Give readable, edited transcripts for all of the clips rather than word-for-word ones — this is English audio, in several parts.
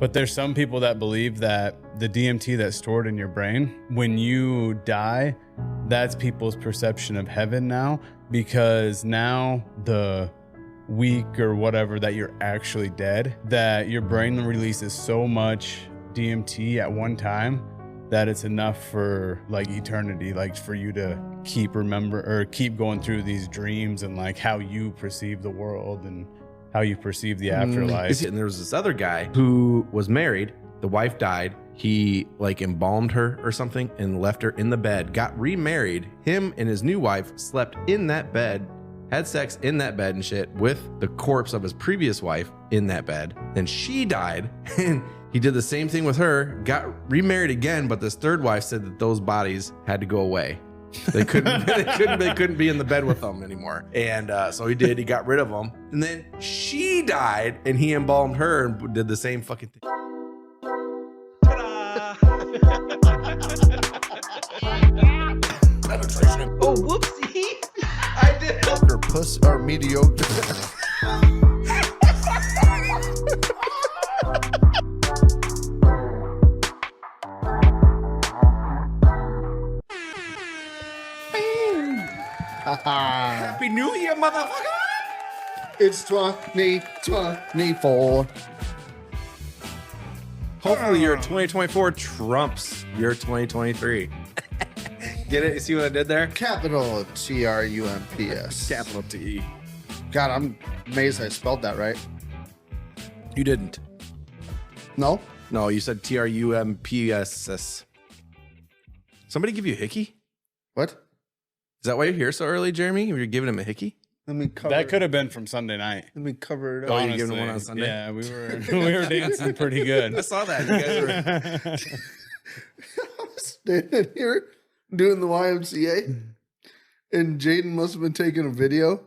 But there's some people that believe that the DMT that's stored in your brain, when you die, that's people's perception of heaven now, because now the week or whatever that you're actually dead, that your brain releases so much DMT at one time that it's enough for like eternity, like for you to keep going through these dreams and like how you perceive the world and how you perceive the afterlife. And there was this other guy who was married. The wife died. He like embalmed her or something and left her in the bed, got remarried. Him and his new wife slept in that bed, had sex in that bed and shit with the corpse of his previous wife in that bed. Then she died and he did the same thing with her, got remarried again, but this third wife said that those bodies had to go away. They couldn't be in the bed with them anymore. And so he did. He got rid of them. And then she died and he embalmed her and did the same fucking thing. Oh, whoopsie. I did. Or puss or mediocre. Happy New Year, motherfucker! It's 2024. Hopefully your 2024 trumps your 2023. Get it? You see what I did there? Capital TRUMPS. Capital T. God, I'm amazed I spelled that right. You didn't. No? No, you said TRUMPSS. Somebody give you a hickey? What? Is that why you're here so early, Jeremy? You're giving him a hickey? Let me cover That could have been from Sunday night. Let me cover it Oh, up. you giving him one on Sunday? Yeah, we were dancing pretty good. I saw that. You guys were... I'm standing here doing the YMCA, and Jaden must have been taking a video,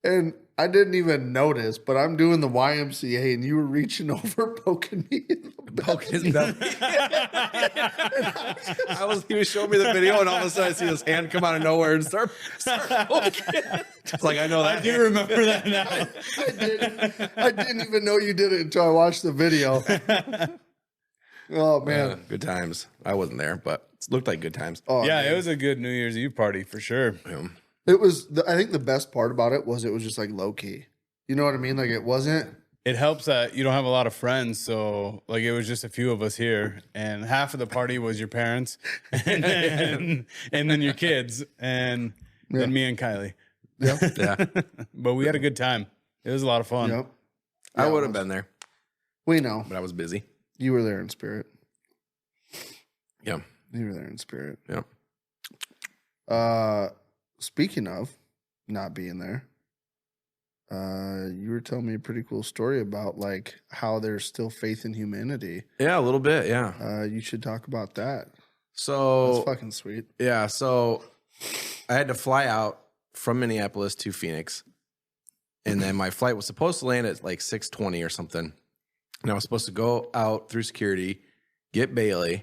and I didn't even notice, but I'm doing the YMCA, and you were reaching over, poking me in the belly. Poking his belly. He was showing me the video, and all of a sudden I see his hand come out of nowhere and start poking. It's like, I know that. I do remember that now. I didn't even know you did it until I watched the video. Oh, man. Good times. I wasn't there, but it looked like good times. Oh, Yeah, man. it was a good New Year's Eve party for sure. It was, I think the best part about it was just like low key. You know what I mean? Like it wasn't. It helps that you don't have a lot of friends, so like it was just a few of us here, and half of the party was your parents, and then your kids, and then me and Kylie. Yep. Yeah. But we had a good time. It was a lot of fun. Yep. I would have been there, We know. but I was busy. You were there in spirit. Yeah. You were there in spirit. Yeah. Speaking of not being there, you were telling me a pretty cool story about like how there's still faith in humanity. Yeah, a little bit. Yeah. You should talk about that. So That's fucking sweet. yeah, so I had to fly out from Minneapolis to Phoenix, and then my flight was supposed to land at like 6:20 or something. And I was supposed to go out through security, get Bailey,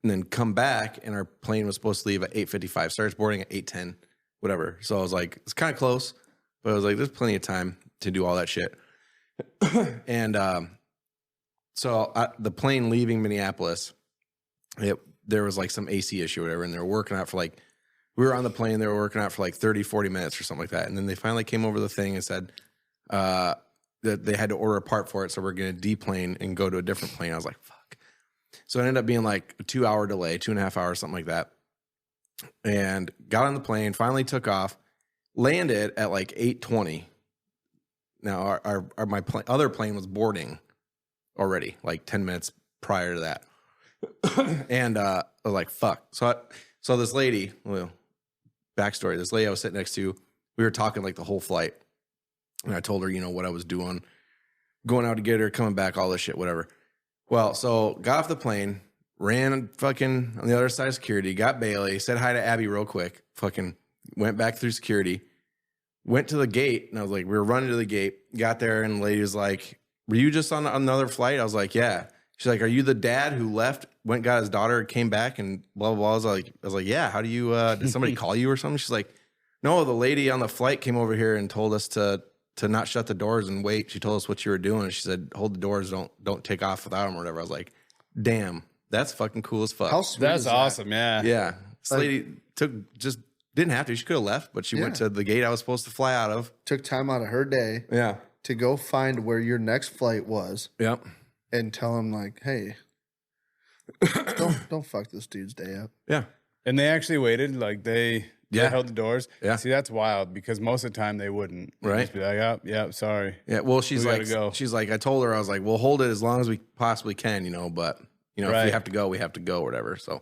and then come back. And our plane was supposed to leave at 8:55. Starts boarding at 8:10, whatever. So I was like, it's kind of close, but I was like, there's plenty of time to do all that shit. And the plane leaving Minneapolis, there was like some AC issue or whatever, and they were working out for like, we were on the plane, they were working out for like 30, 40 minutes or something like that. And then they finally came over the thing and said that they had to order a part for it, so we're going to deplane and go to a different plane. I was like, fuck. So it ended up being like a 2-hour delay, 2.5 hours, something like that. And got on the plane, finally took off, landed at like 8:20. Now my other plane was boarding already, like 10 minutes prior to that. And I was like, fuck. So this lady, well, backstory, this lady I was sitting next to, we were talking like the whole flight. And I told her, what I was doing, going out to get her, coming back, all this shit, whatever. Well, so got off the plane, ran fucking on the other side of security, got Bailey, said hi to Abby real quick, fucking went back through security, went to the gate, and I was like, we were running to the gate, got there, and the lady was like, were you just on another flight? I was like, yeah. She's like, are you the dad who left, went, got his daughter, came back, and blah, blah, blah. I was like, yeah, how do you, did somebody call you or something? She's like, no, the lady on the flight came over here and told us to to not shut the doors and wait. She told us what you were doing. And she said, hold the doors, don't take off without them or whatever. I was like, damn, that's fucking cool as fuck. How sweet That's is that? awesome. Yeah. Yeah. This lady just didn't have to. She could have left, but she went to the gate I was supposed to fly out of. Took time out of her day Yeah. to go find where your next flight was Yep. and tell him like, hey, don't fuck this dude's day up. Yeah. And they actually waited. Like they held the doors. Yeah. See, that's wild because most of the time they wouldn't. They'd Right. just be like, oh, yeah, sorry. Yeah. Well, We gotta go. she's like, I told her, I was like, we'll hold it as long as we possibly can, but if we Right. have to go, we have to go or whatever. So,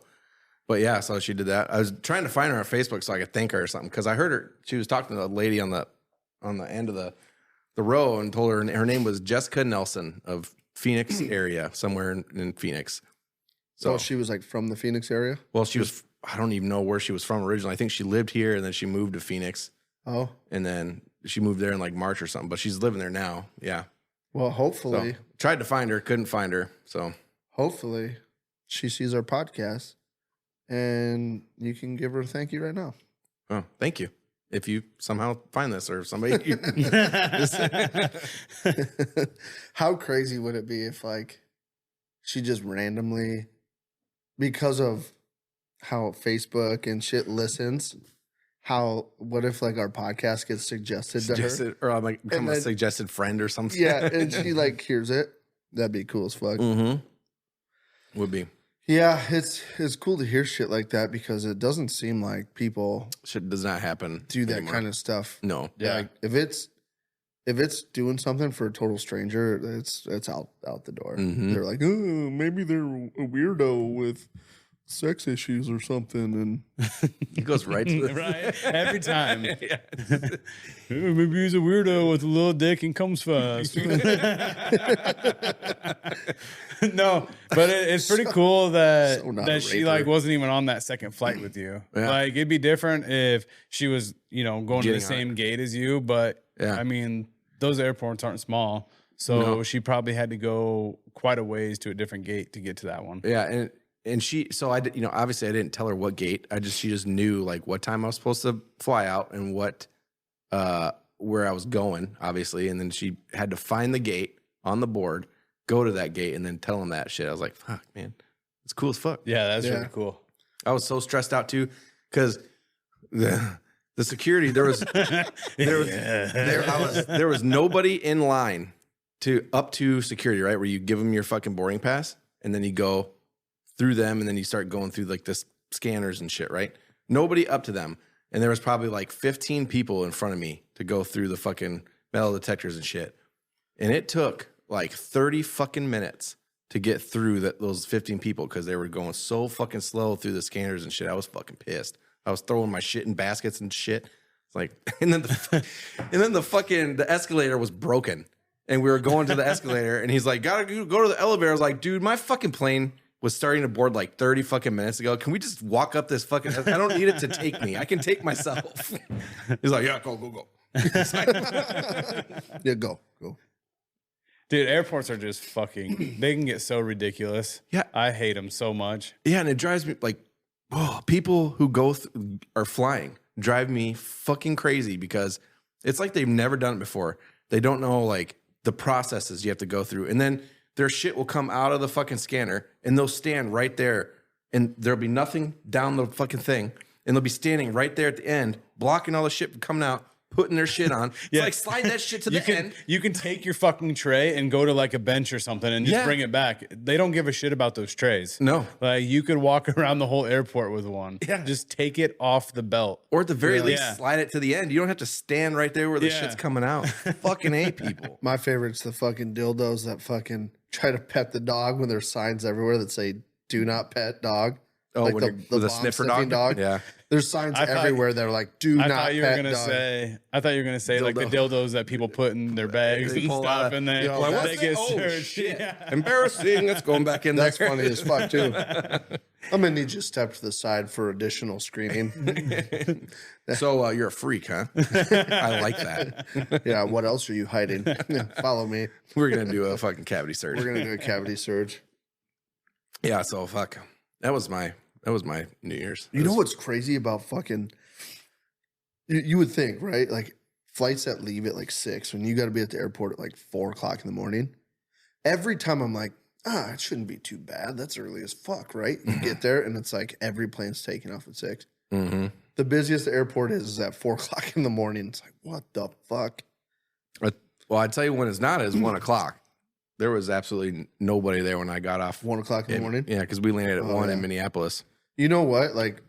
but yeah, so she did that. I was trying to find her on Facebook so I could thank her or something. Cause I heard her, she was talking to the lady on the end of the row and told her her name was Jessica Nelson of Phoenix area, somewhere in Phoenix. So she was like from the Phoenix area? Well, she was, I don't even know where she was from originally. I think she lived here and then she moved to Phoenix Oh. and then she moved there in like March or something, but she's living there now. Yeah. Well, So, hopefully tried to find her, couldn't find her. So, she sees our podcast and you can give her a thank you right now. oh, thank you. If you somehow find this or somebody, How crazy would it be if like she just randomly, because of how Facebook and shit listens, what if like our podcast gets suggested to her? or I'm like become And a then- suggested friend or something. Yeah, and she like hears it. That'd be cool as fuck. Mm-hmm. Would be. Yeah, it's cool to hear shit like that because it doesn't seem like people Shit does not happen. do that anymore. kind of stuff. No. Yeah. Like if it's doing something for a total stranger, it's out the door. Mhm. They're like, oh, maybe they're a weirdo with sex issues or something, and It goes right to the Right. Every time. Yeah. Maybe he's a weirdo with a little dick and comes fast. No, but it's pretty cool that So not that a she raper. like wasn't even on that second flight with you. Yeah. Like it'd be different if she was, going to Getting the on same gate as you. But Yeah. I mean, those airports aren't small, so No. she probably had to go quite a ways to a different gate to get to that one. Yeah, and she, so I did, obviously I didn't tell her what gate. She just knew like what time I was supposed to fly out and what, where I was going, obviously. And then she had to find the gate on the board, go to that gate, and then tell him that shit. I was like, fuck, man, it's cool as fuck. Yeah, that's Yeah. really cool. I was so stressed out too, because the security, there was nobody in line up to security, right? Where you give them your fucking boarding pass and then you go through them and then you start going through like this scanners and shit, right? Nobody up to them. And there was probably like 15 people in front of me to go through the fucking metal detectors and shit. And it took like 30 fucking minutes to get through those 15 people because they were going so fucking slow through the scanners and shit. I was fucking pissed. I was throwing my shit in baskets and shit. It's like, and then the escalator was broken. And we were going to the escalator and he's like, gotta go to the elevator. I was like, dude, my fucking plane was starting to board like 30 fucking minutes ago. Can we just walk up this fucking, I don't need it to take me. I can take myself. He's like, yeah, go. yeah, go. Dude, airports are just fucking, they can get so ridiculous. Yeah. I hate them so much. Yeah, and it drives me like, people who are flying drive me fucking crazy because it's like they've never done it before. They don't know like the processes you have to go through. And then their shit will come out of the fucking scanner and they'll stand right there and there'll be nothing down the fucking thing. And they'll be standing right there at the end, blocking all the shit from coming out, putting their shit on. It's Yeah. like slide that shit to the end. You can take your fucking tray and go to like a bench or something and just Yeah. bring it back. They don't give a shit about those trays. No. Like you could walk around the whole airport with one. Yeah. Just take it off the belt. Or at the very least, Yeah. slide it to the end. You don't have to stand right there where the Yeah. shit's coming out. Fucking A, people. My favorite's the fucking dildos that fucking try to pet the dog when there's signs everywhere that say "Do not pet dog." Oh, Like when the you're with a bomb sniffer sniffing dog? Yeah. There's signs I thought- everywhere that are like "Do I not thought you were pet gonna dog." say. I thought you were gonna say like the Dildo. dildos that people put in their bags They and pull stuff, out. and they, Yo, that's- they get Oh, searched. shit. Yeah. Embarrassing. That's going back in That's there. funny as fuck too. I'm gonna need you to step to the side for additional screening. So you're a freak, huh? I like that. Yeah, what else are you hiding? Follow me. We're gonna do a fucking cavity search. We're gonna do a cavity surge. Yeah. So fuck. That was my New Year's. You know what's crazy about fucking? You would think, right? Like flights that leave at like 6, when you got to be at the airport at like 4 o'clock in the morning, every time I'm like, it shouldn't be too bad. That's early as fuck, right? You get there and it's like every plane's taking off at 6. Mm-hmm. The busiest the airport is at 4 o'clock in the morning. It's like, what the fuck? Well, I'd tell you when it's not is 1 o'clock. There was absolutely nobody there when I got off. 1 o'clock in the morning? Yeah, because we landed at 1 in Minneapolis. You know what? Like,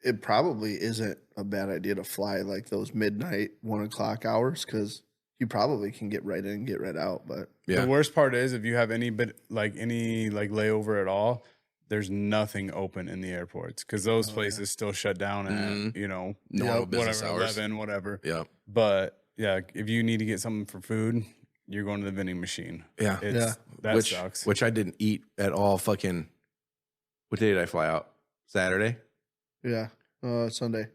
it probably isn't a bad idea to fly like those midnight 1 o'clock hours, because you probably can get right in and get right out. But Yeah. The worst part is if you have any layover at all, there's nothing open in the airports because those places still shut down at Normal business whatever, hours. 11, whatever. Yeah. But yeah, if you need to get something for food, you're going to the vending machine. Yeah. That sucks. Which I didn't eat at all. Fucking, what day did I fly out? Saturday? yeah, Sunday.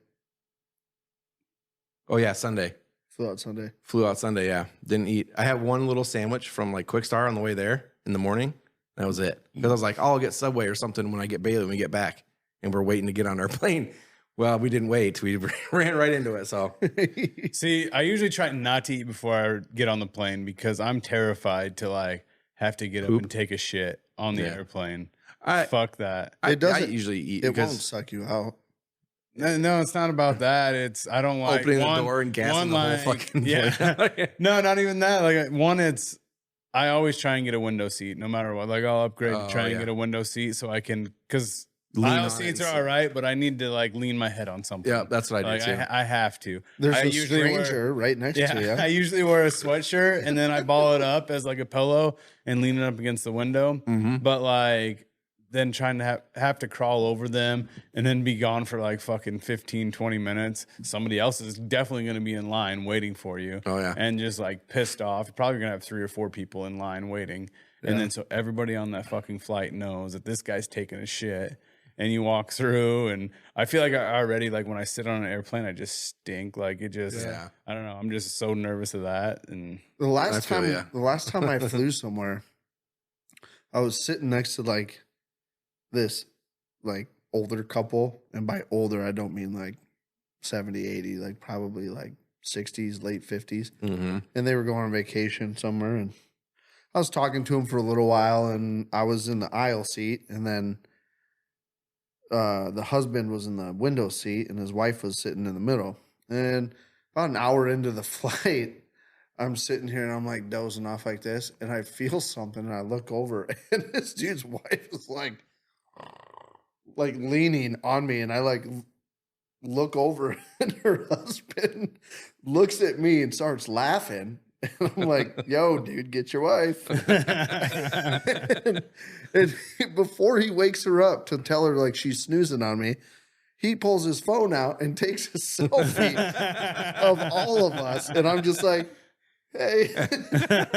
Oh, yeah, Sunday. Flew out Sunday. Flew out Sunday, yeah. Didn't eat. I had one little sandwich from like Quick Star on the way there in the morning. That was it. Because I was like, I'll get Subway or something when I get Bailey when we get back. And we're waiting to get on our plane. Well, we didn't wait. We ran right into it. So, See, I usually try not to eat before I get on the plane because I'm terrified to like have to get up and take a shit on the airplane. Fuck that. I doesn't usually eat It because won't suck you out. No, it's not about that. It's I don't like opening the door and gassing the whole fucking yeah. No, not even that. Like one, it's I always try and get a window seat no matter what. Like I'll upgrade, try and get a window seat so I can because aisle seats are all right, but I need to like lean my head on something. Yeah, that's what I do too. I have to. There's I a usually stranger right next to you. I usually wear a sweatshirt and then I ball it up as like a pillow and lean it up against the window. Mm-hmm. But like then trying to have to crawl over them and then be gone for like fucking 15, 20 minutes. Somebody else is definitely going to be in line waiting for you. Oh, yeah. And just like pissed off. You're probably going to have 3 or 4 people in line waiting. And then so everybody on that fucking flight knows that this guy's taking a shit. And you walk through and I feel like I already, like when I sit on an airplane, I just stink. Like it just, I don't know. I'm just so nervous of that. And The last time I flew somewhere, I was sitting next to like this like older couple, and by older I don't mean like 70, 80, like probably like 60s, late 50s. Mm-hmm. And they were going on vacation somewhere, and I was talking to them for a little while, and I was in the aisle seat, and then the husband was in the window seat and his wife was sitting in the middle. And about an hour into the flight, I'm sitting here and I'm like dozing off like this, and I feel something and I look over and this dude's wife is like leaning on me, and I like look over and her husband looks at me and starts laughing. And I'm like, yo, dude, get your wife. and before he wakes her up to tell her like she's snoozing on me, he pulls his phone out and takes a selfie of all of us. And I'm just like, hey,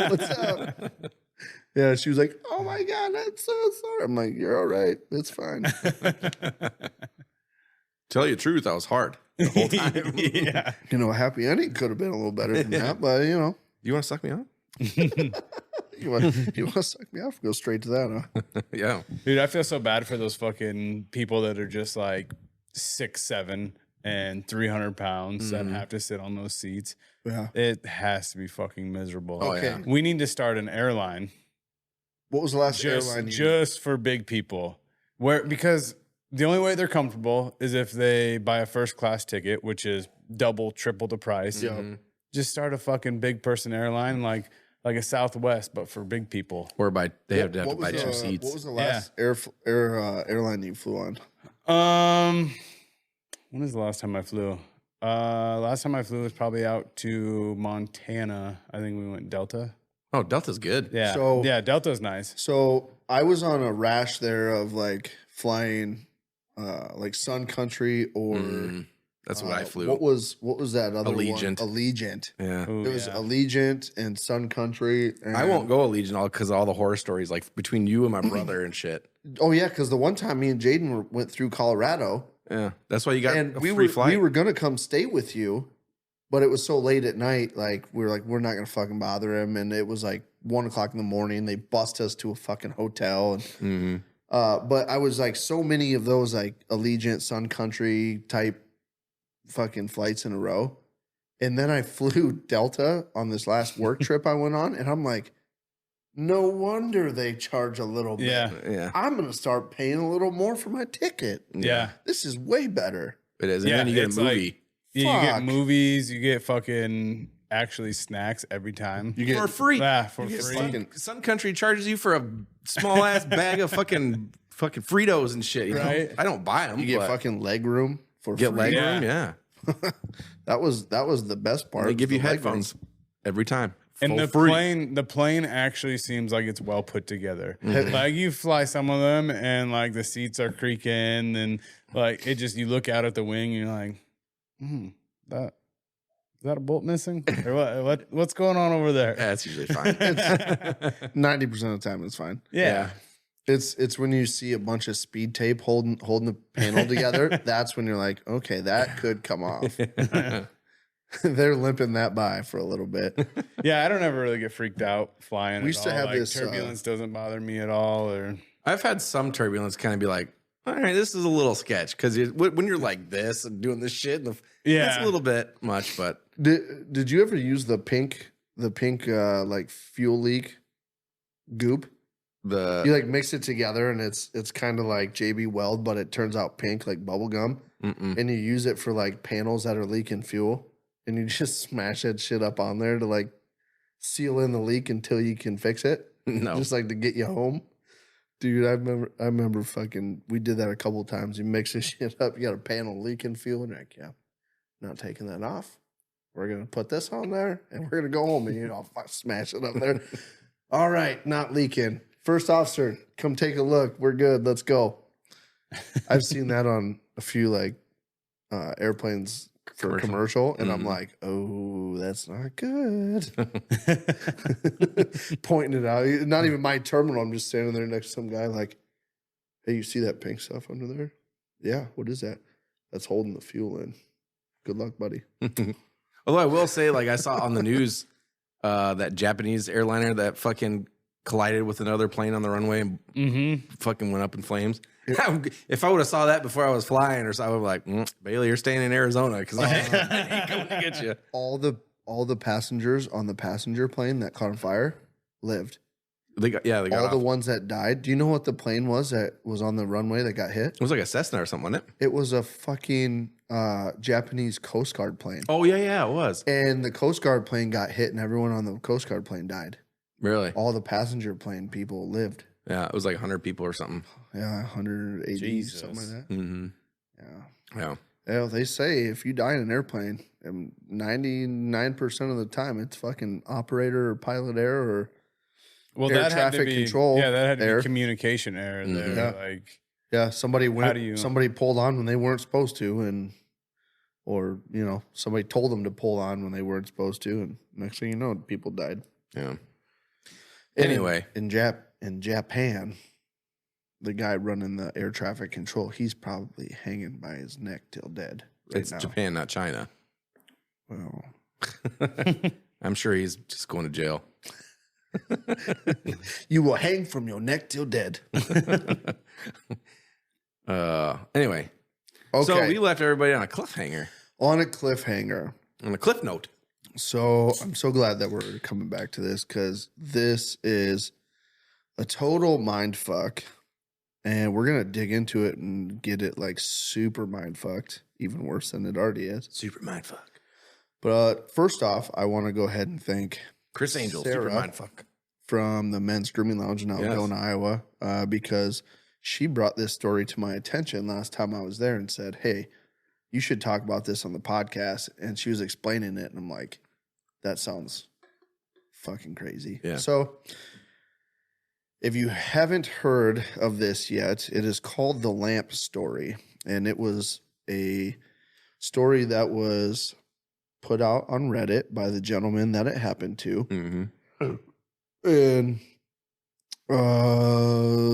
what's up? Yeah, she was like, oh my God, I'm so sorry. I'm like, you're all right. It's fine. Tell you the truth, I was hard the whole time. yeah. You know, a happy ending could have been a little better than that, but you know. You want to suck me up? You want to suck me off? Go straight to that, huh? Yeah. Dude, I feel so bad for those fucking people that are just like 6'7" and 300 pounds that have to sit on those seats. Yeah. It has to be fucking miserable. Oh, Okay. yeah. We need to start an airline What was the last airline you just for big people. Because the only way they're comfortable is if they buy a first class ticket, which is double, triple the price. Yeah. Just start a fucking big person airline like a Southwest, but for big people. Or they have to What buy was 2 seats. What was the last airline you flew on? When is the last time I flew? Last time I flew was probably out to Montana. I think we went Delta. Oh, Delta's good. Yeah. So- yeah, Delta's nice. So I was on a rash there of like flying like Sun Country or That's what I flew. What was that other Allegiant. one? Allegiant. Yeah. Ooh, It was yeah. Allegiant and Sun Country. And, I won't go Allegiant all because all the horror stories, like between you and my brother and shit. Oh yeah, because the one time me and Jaden went through Colorado, Yeah. That's why you got and a we free were flight. gonna come stay with you, but it was so late at night. Like we're not gonna fucking bother him, and it was like 1 o'clock in the morning. They bust us to a fucking hotel, and but I was like so many of those like Allegiant, Sun Country type fucking flights in a row. And then I flew Delta on this last work trip I went on, and I'm like, no wonder they charge a little bit. Yeah. I'm going to start paying a little more for my ticket. Yeah. This is way better. It is. And then you get a it's movie. like- yeah, you Fuck. get movies, you get fucking actually snacks every time. You get for free. Yeah, for You get free. some country charges you for a small ass bag of fucking Fritos and shit. You know? Right. I don't buy them. you get fucking leg room for get free. leg Yeah. room. Yeah. That was the best part. They give you the leg headphones every time. And For the free. plane actually seems like it's well put together. Like you fly some of them and like the seats are creaking and like it just you look out at the wing and you're like, that is that a bolt missing? Or what's going on over there? Yeah, it's usually fine. 90% of the time it's fine. Yeah. It's when you see a bunch of speed tape holding the panel together. That's when you're like, okay, that could come off. They're limping that by for a little bit. Yeah, I don't ever really get freaked out flying. We used to at all. have Like, this, turbulence doesn't bother me at all. Or I've had some turbulence kind of be like, all right, this is a little sketch because when you're like this and doing this shit, that's a little bit much. But Did you ever use the pink like fuel leak goop? You like mix it together and it's kind of like JB Weld, but it turns out pink like bubble gum. And you use it for like panels that are leaking fuel, and you just smash that shit up on there to like seal in the leak until you can fix it. No. Just like to get you home. Dude, I remember fucking we did that a couple of times. You mix this shit up, you got a panel leaking fuel, and you're like, yeah, not taking that off. We're gonna put this on there and we're gonna go home and smash it up there. All right, not leaking. First officer, come take a look. We're good. Let's go. I've seen that on a few like airplanes for commercial, and I'm like, oh, that's not good. Pointing it out. Not even my terminal. I'm just standing there next to some guy like, hey, you see that pink stuff under there? Yeah, what is that? That's holding the fuel in. Good luck, buddy. Although I will say, like I saw on the news, that Japanese airliner that fucking collided with another plane on the runway and fucking went up in flames. If I would have saw that before I was flying or something, I would be like, Bailey, you're staying in Arizona because I ain't coming to get you. All the passengers on the passenger plane that caught on fire lived. They got all off. the ones that died. Do you know what the plane was that was on the runway that got hit? It was like a Cessna or something, wasn't it? It was a fucking Japanese Coast Guard plane. Oh, yeah, it was. And the Coast Guard plane got hit and everyone on the Coast Guard plane died. Really? All the passenger plane people lived. Yeah, it was like 100 people or something. Yeah, 180, Jesus. something like that. Mm-hmm. Yeah. Yeah. They say if you die in an airplane, 99% of the time it's fucking operator or pilot error or well, air that had to traffic be control. Yeah, that had to error. be communication error there. Yeah. Like Somebody pulled on when they weren't supposed to, or somebody told them to pull on when they weren't supposed to, and next thing you know, people died. Yeah. Anyway, in Japan, the guy running the air traffic control, he's probably hanging by his neck till dead. it's now. Japan, not China. Well, I'm sure he's just going to jail. you will hang from your neck till dead. Anyway, Okay. so we left everybody on a cliffhanger, On a cliffhanger. on a cliff note. So I'm so glad that we're coming back to this because this is a total mind fuck. And we're going to dig into it and get it like super mind fucked, even worse than it already is. Super mindfuck. But first off, I want to go ahead and thank Chris Angel, Sarah. super mindfuck. from the Men's Grooming Lounge in Algona, Iowa, because she brought this story to my attention last time I was there and said, hey, you should talk about this on the podcast. And she was explaining it. And I'm like, that sounds fucking crazy. Yeah. So if you haven't heard of this yet, it is called The Lamp Story. And it was a story that was put out on Reddit by the gentleman that it happened to. Mm-hmm. And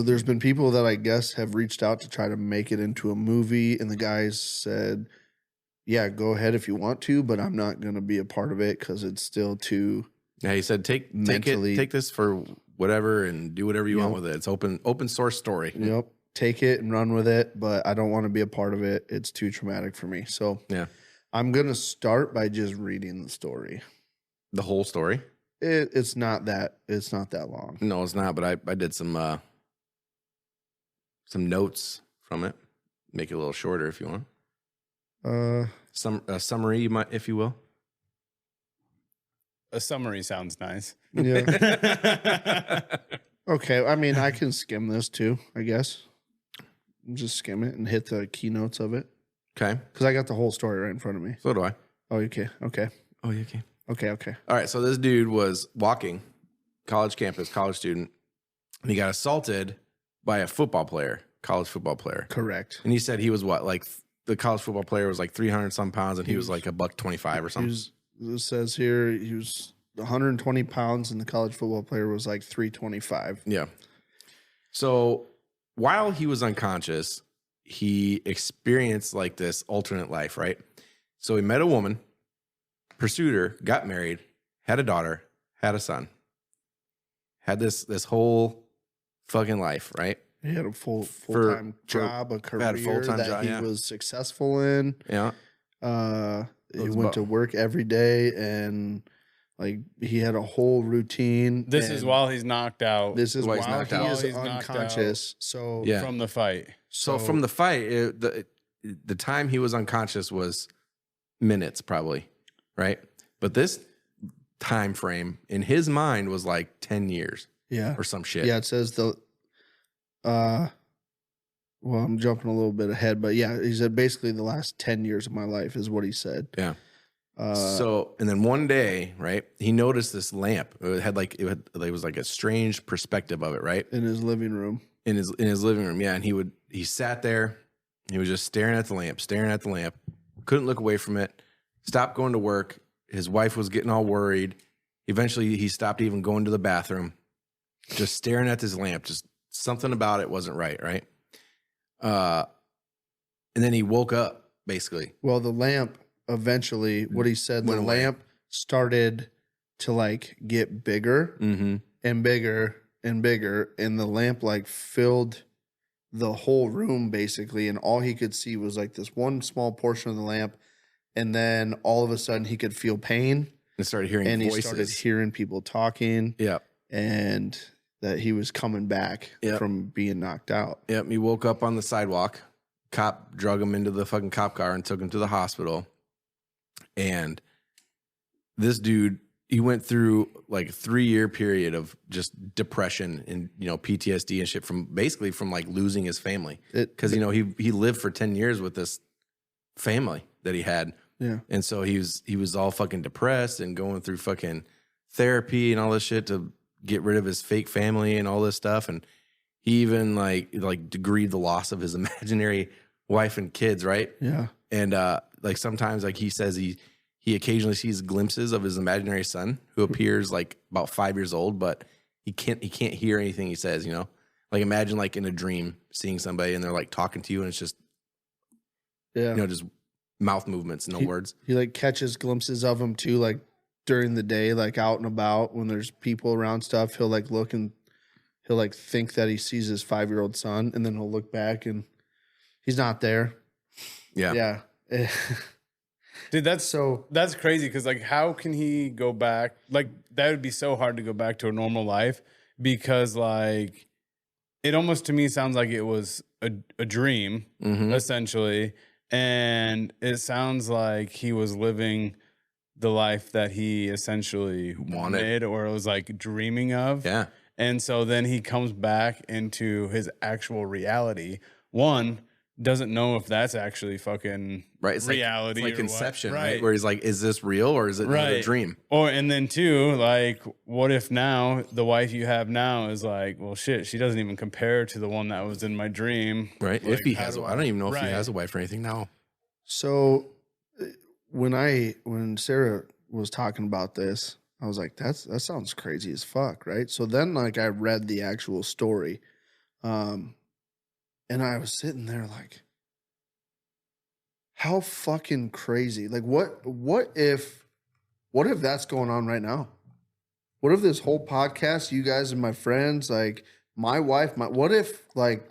there's been people that I guess have reached out to try to make it into a movie. And the guys said, yeah, go ahead if you want to, but I'm not going to be a part of it because it's still too. Yeah, he said take this for whatever and do whatever you want with it. It's open source story. Yep. Take it and run with it, but I don't want to be a part of it. It's too traumatic for me. So yeah, I'm gonna start by just reading the story. The whole story? It's not that long. No, it's not. But I did some notes from it. Make it a little shorter if you want. A summary, if you will. A summary sounds nice. Yeah. Okay. I mean, I can skim this too, I guess. Just skim it and hit the keynotes of it. Okay. Because I got the whole story right in front of me. So do I. Oh, okay. Okay. Oh, you can. Okay. All right. So this dude was walking, college campus, college student, and he got assaulted by a football player, college football player. Correct. And he said he was what? Like the college football player was like 300 some pounds and he was like $125 or something. It says here he was 120 pounds and the college football player was like 325. Yeah. So while he was unconscious, he experienced like this alternate life, right? So he met a woman, pursued her, got married, had a daughter, had a son, had this whole fucking life, right? He had a full-time job, a career that he was successful in. Yeah. He went to work every day and like he had a whole routine. This is while he's knocked out. This is while he is He's unconscious. So yeah. From the fight. So from the fight, the time he was unconscious was minutes probably, right? But this time frame in his mind was like 10 years. Yeah. Or some shit. Yeah, it says well, I'm jumping a little bit ahead, but yeah, he said basically the last 10 years of my life is what he said. Yeah. And then one day, right, he noticed this lamp. It was like a strange perspective of it, right? In his living room. In his living room, yeah. And he sat there, he was just staring at the lamp, couldn't look away from it, stopped going to work. His wife was getting all worried. Eventually he stopped even going to the bathroom, just staring at this lamp, just something about it wasn't right? And then he woke up, basically. Well, the lamp eventually, what he said, the lamp started to like get bigger and bigger and bigger. And the lamp like filled the whole room basically. And all he could see was like this one small portion of the lamp. And then all of a sudden he could feel pain. And started hearing voices. He started hearing people talking. Yeah. And that he was coming back from being knocked out. Yep. He woke up on the sidewalk. Cop drug him into the fucking cop car and took him to the hospital. And this dude, he went through like a 3-year period of just depression and, PTSD and shit from like losing his family. Because, he lived for 10 years with this family that he had. Yeah. And so he was all fucking depressed and going through fucking therapy and all this shit to get rid of his fake family and all this stuff. And he even like grieved the loss of his imaginary wife and kids, right? Yeah. And like sometimes like he says he occasionally sees glimpses of his imaginary son who appears like about 5 years old, but he can't hear anything he says, Like imagine like in a dream seeing somebody and they're like talking to you and it's just just mouth movements, no words. He like catches glimpses of him too, like during the day, like out and about when there's people around stuff. He'll like look and he'll like think that he sees his 5-year-old son, and then he'll look back and he's not there. Yeah. Yeah. Dude, that's crazy because like how can he go back? Like that would be so hard to go back to a normal life because like it almost to me sounds like it was a dream essentially, and it sounds like he was living the life that he essentially wanted or was like dreaming of. Yeah. And so then he comes back into his actual reality. One, doesn't know if that's actually fucking reality. It's like Inception, right? Where he's like, is this real or is it a dream? And then two, like, what if now the wife you have now is like, well, shit, she doesn't even compare to the one that was in my dream. Right. Like, if he has, I don't even know if he has a wife or anything now. So when Sarah was talking about this, I was like, that sounds crazy as fuck, right? So then like I read the actual story. And I was sitting there like, how fucking crazy. Like what if that's going on right now? What if this whole podcast, you guys and my friends, like my wife, what if like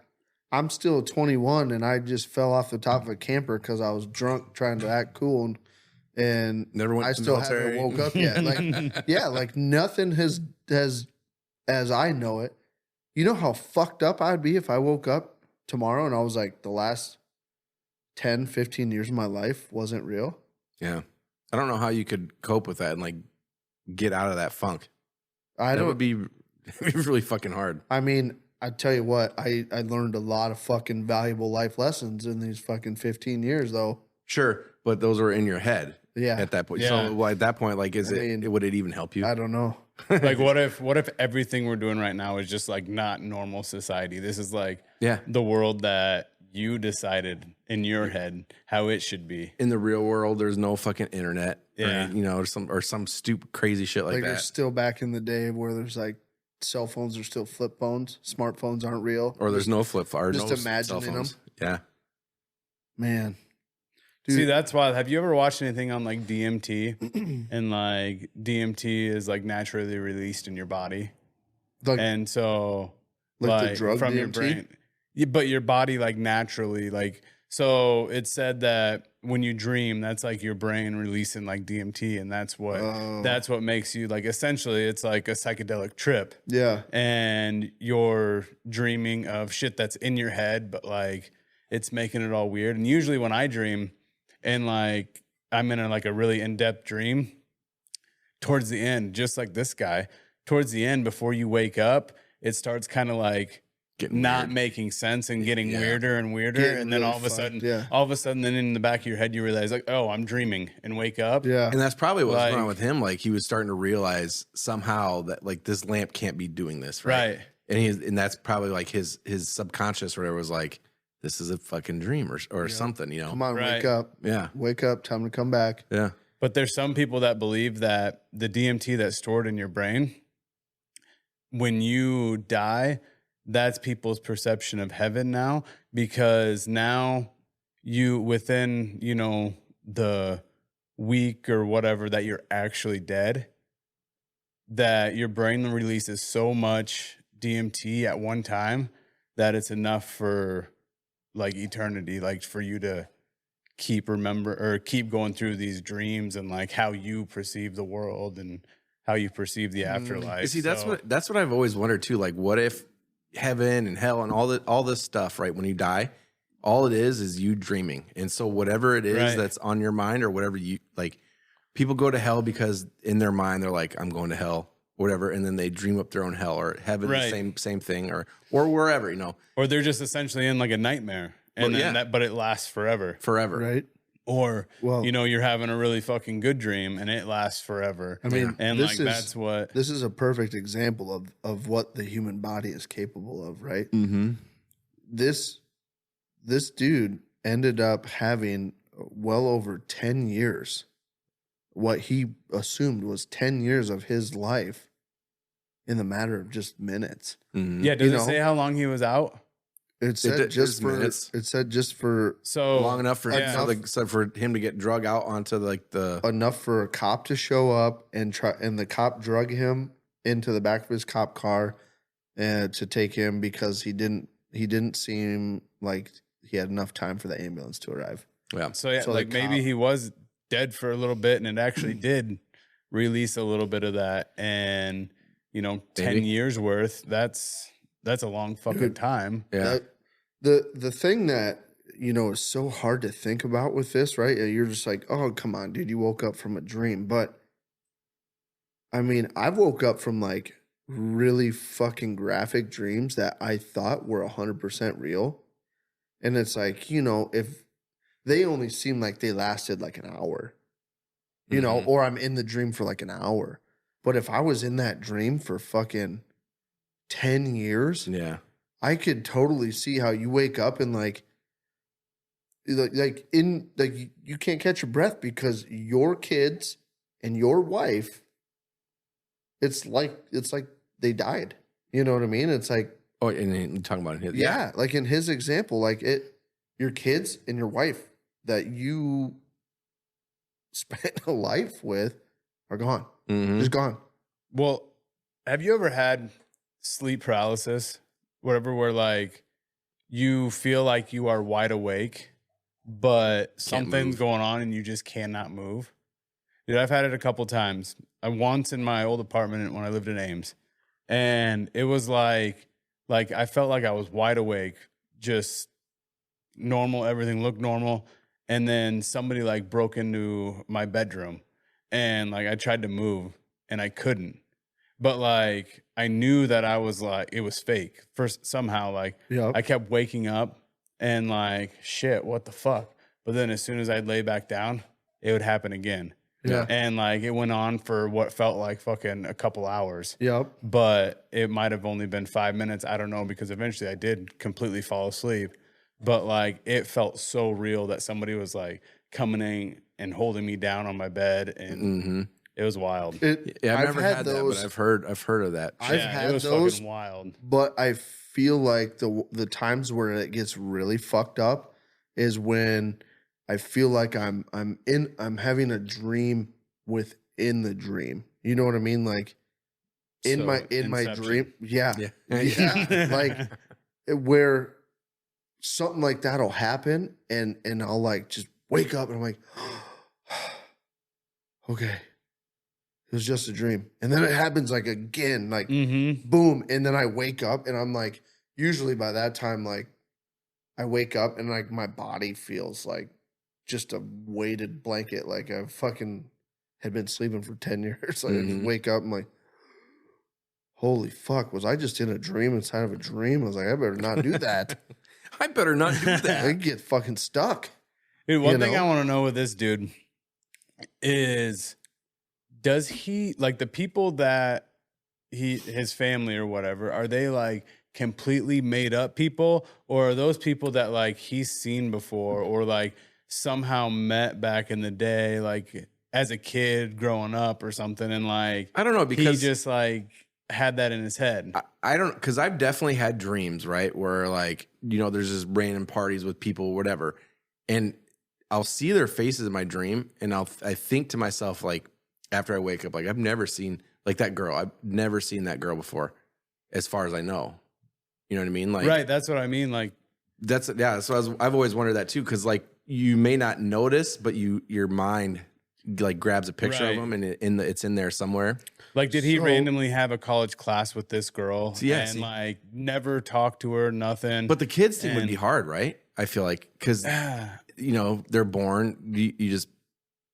I'm still 21 and I just fell off the top of a camper because I was drunk trying to act cool and and Never went I to the still military. haven't woke up yet. Like, yeah, like nothing has, as I know it. You know how fucked up I'd be if I woke up tomorrow and I was like, the last 10, 15 years of my life wasn't real. Yeah. I don't know how you could cope with that and like get out of that funk. That would be really fucking hard. I mean, I tell you what, I learned a lot of fucking valuable life lessons in these fucking 15 years, though. Sure, but those were in your head. Yeah. At that point. Yeah. So well, at that point, like, would it even help you? I don't know. Like, what if everything we're doing right now is just like not normal society? This is like the world that you decided in your head how it should be. In the real world, there's no fucking internet. Yeah. Or, you know, or some stupid crazy shit like Like that. there's still back in the day where there's like cell phones are still flip phones. Smartphones aren't real. Or there's no flip phone. Just no imagining cell phones. Yeah. Man. Dude. See, that's why. Have you ever watched anything on like DMT? And like DMT is like naturally released in your body, Like, and so like the drug from your DMT? brain, but your body like naturally like. So it said that when you dream, that's like your brain releasing like DMT, and that's what makes you like essentially it's like a psychedelic trip. Yeah. And you're dreaming of shit that's in your head, but like it's making it all weird. And usually when I dream and like I'm in a really in-depth dream, towards the end, just like this guy, towards the end before you wake up, it starts kind of like not making sense and getting weirder and weirder. Getting and then really all of a sudden, then in the back of your head, you realize like, oh, I'm dreaming, and wake up. Yeah. And that's probably what's going on with him. Like he was starting to realize somehow that like this lamp can't be doing this. Right. And that's probably like his subconscious or whatever was like, this is a fucking dream or something, you know? Come on, wake up. Yeah. Wake up. Time to come back. Yeah. But there's some people that believe that the DMT that's stored in your brain, when you die, that's people's perception of heaven now, because now you, within, the week or whatever that you're actually dead, that your brain releases so much DMT at one time that it's enough for like eternity, like for you to keep going through these dreams and like how you perceive the world and how you perceive the afterlife. You see, that's what I've always wondered too. Like, what if heaven and hell and all this stuff, right? When you die, all it is you dreaming, and so whatever it is that's on your mind or whatever you like, people go to hell because in their mind they're like, I'm going to hell, or whatever, and then they dream up their own hell or heaven, the same thing, or wherever, or they're just essentially in like a nightmare, and but it lasts forever, Right. Or, you're having a really fucking good dream and it lasts forever. I mean, and this is a perfect example of what the human body is capable of, right? Mm-hmm. This dude ended up having well over 10 years, what he assumed was 10 years of his life in the matter of just minutes. Mm-hmm. Yeah. Does it say how long he was out? It said just for minutes. It said just for long enough for for him to get drug out onto like the enough for a cop to show up and the cop drug him into the back of his cop car and to take him because he didn't seem like he had enough time for the ambulance to arrive. Yeah. So maybe he was dead for a little bit and it actually did release a little bit of that, and 10 years worth. That's a long fucking time. Yeah. The thing that, is so hard to think about with this, right? You're just like, oh, come on, dude, you woke up from a dream. But I mean, I've woke up from like really fucking graphic dreams that I thought were 100% real. And it's like, if they only seem like they lasted like an hour, or I'm in the dream for like an hour. But if I was in that dream for fucking 10 years, I could totally see how you wake up and you can't catch your breath because your kids and your wife, it's like they died. You know what I mean? It's like, oh, and you're talking about his, like in his example, your kids and your wife that you spent a life with are gone, just gone. Well, have you ever had sleep paralysis, whatever, where like you feel like you are wide awake, but something's going on and you just cannot move? Dude, I've had it a couple times. Once in my old apartment when I lived in Ames, and it was like I felt like I was wide awake, just normal. Everything looked normal, and then somebody like broke into my bedroom, and like I tried to move and I couldn't. But like I knew that I was like it was fake. First somehow like Yeah. I kept waking up and like shit, what the fuck? But then as soon as I'd lay back down, it would happen again. Yeah. And like it went on for what felt like fucking a couple hours. Yep. But it might have only been 5 minutes. I don't know, because eventually I did completely fall asleep. But like it felt so real that somebody was like coming in and holding me down on my bed, and it was wild. Yeah, I've never had that, but I've heard of that. I've had it was those, fucking wild. but I feel like the times where it gets really fucked up is when I feel like I'm having a dream within the dream. You know what I mean? Like in So, my Inception. dream. Yeah. Yeah. Yeah. Like where something like that'll happen and I'll like just wake up and I'm like, okay. It was just a dream. And then it happens like again, like boom. And then I wake up and I'm like, usually by that time, like I wake up and like my body feels like just a weighted blanket. Like I fucking had been sleeping for 10 years. Like I just wake up and like, holy fuck, was I just in a dream inside of a dream? I was like, I better not do that. I better not do I that. could get fucking stuck. Dude, one thing know? I want to know with this dude is, does he like the people that his family or whatever, are they like completely made up people, or are those people that like he's seen before or like somehow met back in the day, like as a kid growing up or something, and like I don't know, because he just like had that in his head? I don't, because I've definitely had dreams, right, where like, you know, there's just random parties with people, whatever, and I'll see their faces in my dream, and I think to myself, like, after I wake up, like, I've never seen like that girl. I've never seen that girl before, as far as I know. You know what I mean? Like, Right, that's what I mean. Like that's yeah. So I've always wondered that too, because like you may not notice, but your mind like grabs a picture of Right. them, and it's in there somewhere. Like, did he So- randomly have a college class with this girl Yes, and like never talked to her, nothing? But the kids thing would be And- hard, right? I feel like, because you know they're born, you just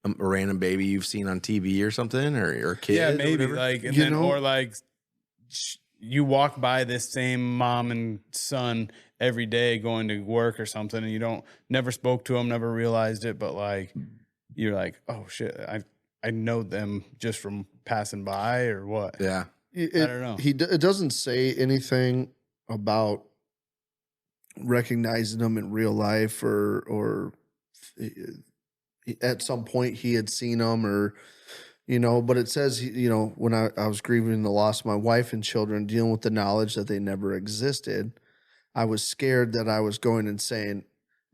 a random baby you've seen on TV or something, or a kid. yeah, or maybe whatever. like, and You then know- or like you walk by this same mom and son every day going to work or something, and you never spoke to them, never realized it, but like you're like, oh shit, I know them just from passing by or what? Yeah. I don't know. It doesn't say anything about recognizing them in real life or at some point he had seen them, or you know, but it says, you know, when I was grieving the loss of my wife and children, dealing with the knowledge that they never existed, I was scared that I was going insane.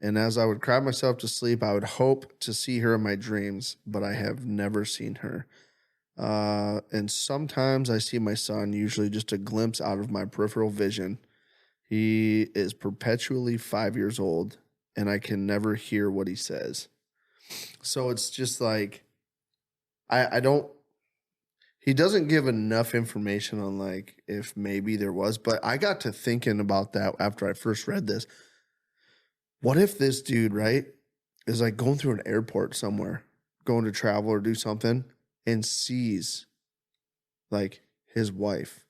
And as I would cry myself to sleep, I would hope to see her in my dreams, but I have never seen her. And sometimes I see my son, usually just a glimpse out of my peripheral vision. He is perpetually 5 years old, and I can never hear what he says. So it's just like, I don't, he doesn't give enough information on like if maybe there was, but I got to thinking about that after I first read this. What if this dude, right, is like going through an airport somewhere, going to travel or do something, and sees like his wife,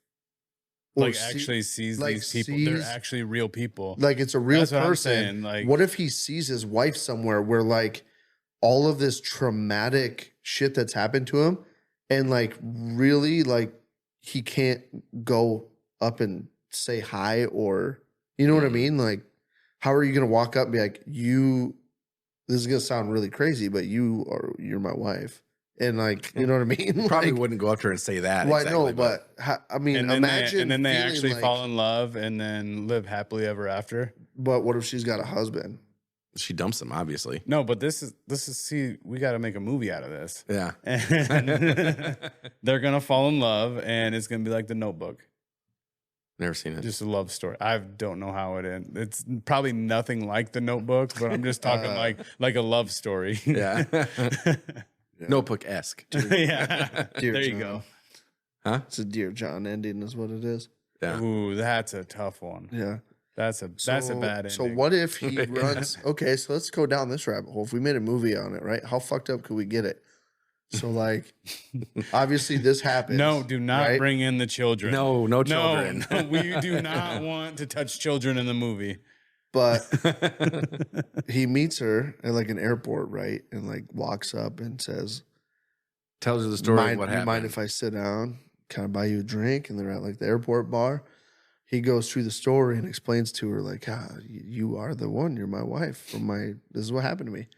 or Like actually sees like these people. sees- They're actually real people. like it's a real That's what I'm person. saying, like- what if he sees his wife somewhere where like all of this traumatic shit that's happened to him, and like really like he can't go up and say hi, or you know what I mean? Like, how are you gonna walk up and be like, this is gonna sound really crazy, but you're my wife, and like, you know what I mean? Probably Like, wouldn't go up to her and say that. well, exactly, I know, but I mean, and then imagine they feeling actually like, fall in love and then live happily ever after. But what if she's got a husband? she dumps him, obviously. No, but this is see, we got to make a movie out of this. Yeah. And they're gonna fall in love, and it's gonna be like The Notebook, Never seen it. just a love story. I don't know how it ends. It's probably nothing like The Notebook, but I'm just talking like a love story. Yeah. Notebook-esque. Yeah. Dear There you John. go. Huh? It's a Dear John ending is what it is. Yeah. Ooh, that's a tough one. Yeah. That's a bad ending. So what if he runs? Okay, so let's go down this rabbit hole. If we made a movie on it, right? How fucked up could we get it? So like, obviously this happens. No, do not right? bring in the children. No children. No, we do not want to touch children in the movie. But he meets her at like an airport, right? And like walks up and says, Tells you the story of what you happened. mind if I sit down? Can I buy you a drink? And they're at like the airport bar. He goes through the story and explains to her like, you are the one. You're my wife. This is what happened to me.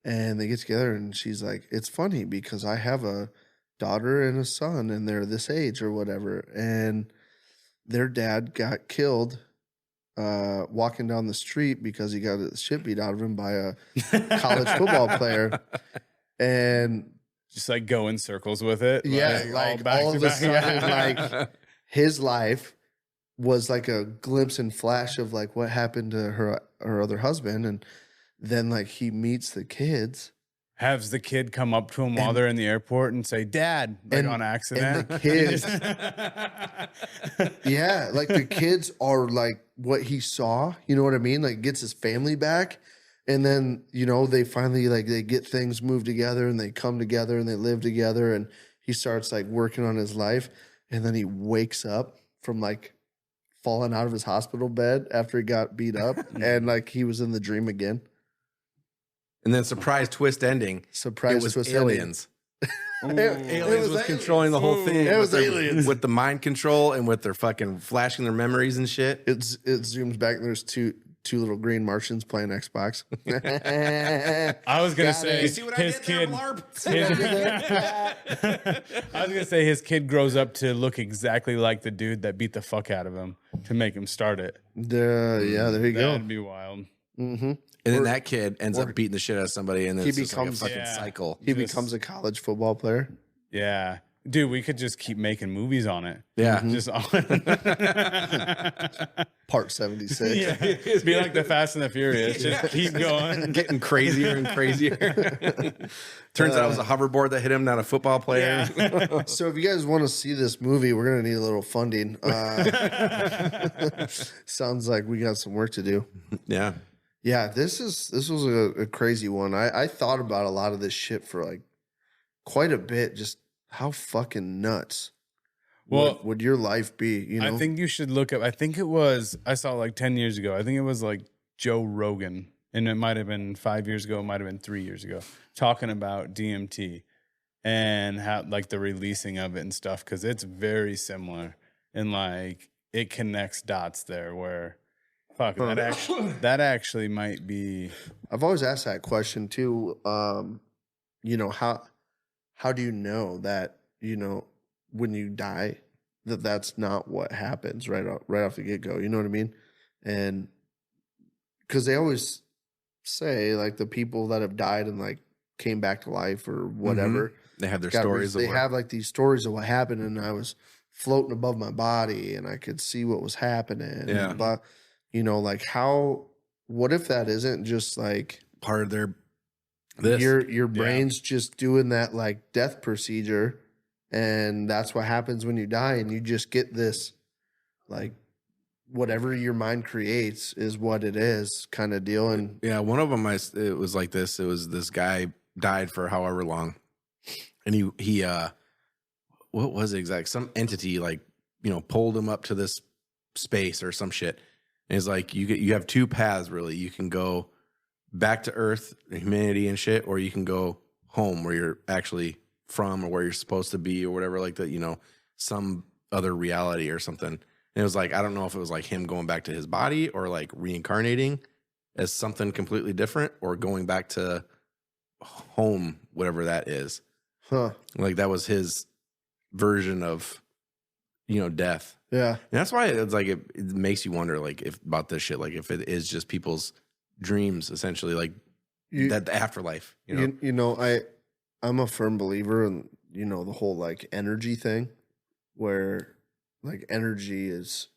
And they get together and she's like, it's funny because I have a daughter and a son and they're this age or whatever. And their dad got killed walking down the street because he got the shit beat out of him by a college football player. And just like go in circles with it. Yeah, like all of a sudden, like his life was like a glimpse and flash of like what happened to her other husband, and then like he meets the kids. Has the kid come up to him while they're in the airport and say, "Dad," like on accident. And the kids, yeah, like the kids are like what he saw. You know what I mean? Like gets his family back. And then, they finally they get things moved together and they come together and they live together and he starts like working on his life. And then he wakes up from like falling out of his hospital bed after he got beat up and like he was in the dream again. And then surprise twist ending. Surprise it was twist aliens. Aliens was controlling the whole thing. It was aliens. With the mind control and with their fucking flashing their memories and shit. It zooms back and there's two little green Martians playing Xbox. I was gonna say You see what his I did kid. there, I was gonna say his kid grows up to look exactly like the dude that beat the fuck out of him to make him start it. There you go. That'd be wild. Mm-hmm. And then that kid ends up beating the shit out of somebody, and then He it's just like a becomes- fucking Yeah. cycle. He becomes a college football player. Yeah, dude, we could just keep making movies on it. Yeah. Just on. Part 76. Yeah, be like the Fast and the Furious. Just keep going. Getting crazier and crazier. Turns out it was a hoverboard that hit him, not a football player. Yeah. So if you guys want to see this movie, we're going to need a little funding. Sounds like we got some work to do. Yeah. Yeah, this was a crazy one. I thought about a lot of this shit for like quite a bit. Just how fucking nuts would your life be? I think you should look up. I think it was, I saw it like 10 years ago. I think it was like Joe Rogan, and it might have been 5 years ago. It might have been 3 years ago, talking about DMT and how like the releasing of it and stuff. Cause it's very similar and like it connects dots there where fuck that actually might be. I've always asked that question too. How do you know that, when you die, that's not what happens right off the get-go? You know what I mean? And because they always say like the people that have died and like came back to life or whatever, They have their stories. They have like these stories of what happened, and I was floating above my body and I could see what was happening. Yeah. But like what if that isn't just like part of their your brain's just doing that like death procedure, and that's what happens when you die, and you just get this like whatever your mind creates is what it is kind of deal. And Yeah, one of them, it was like this. It was this guy died for however long, and he what was it exactly? Some entity like pulled him up to this space or some shit. And he's like, you have two paths really. You can go back to Earth, humanity and shit, or you can go home where you're actually from or where you're supposed to be or whatever, like that. Some other reality or something. And it was like, I don't know if it was like him going back to his body or like reincarnating as something completely different or going back to home, whatever that is. Like that was his version of, death. Yeah. And that's why it's like, it makes you wonder like if about this shit, like if it is just people's dreams, essentially, like that the afterlife, I'm a firm believer in, the whole like energy thing where like energy is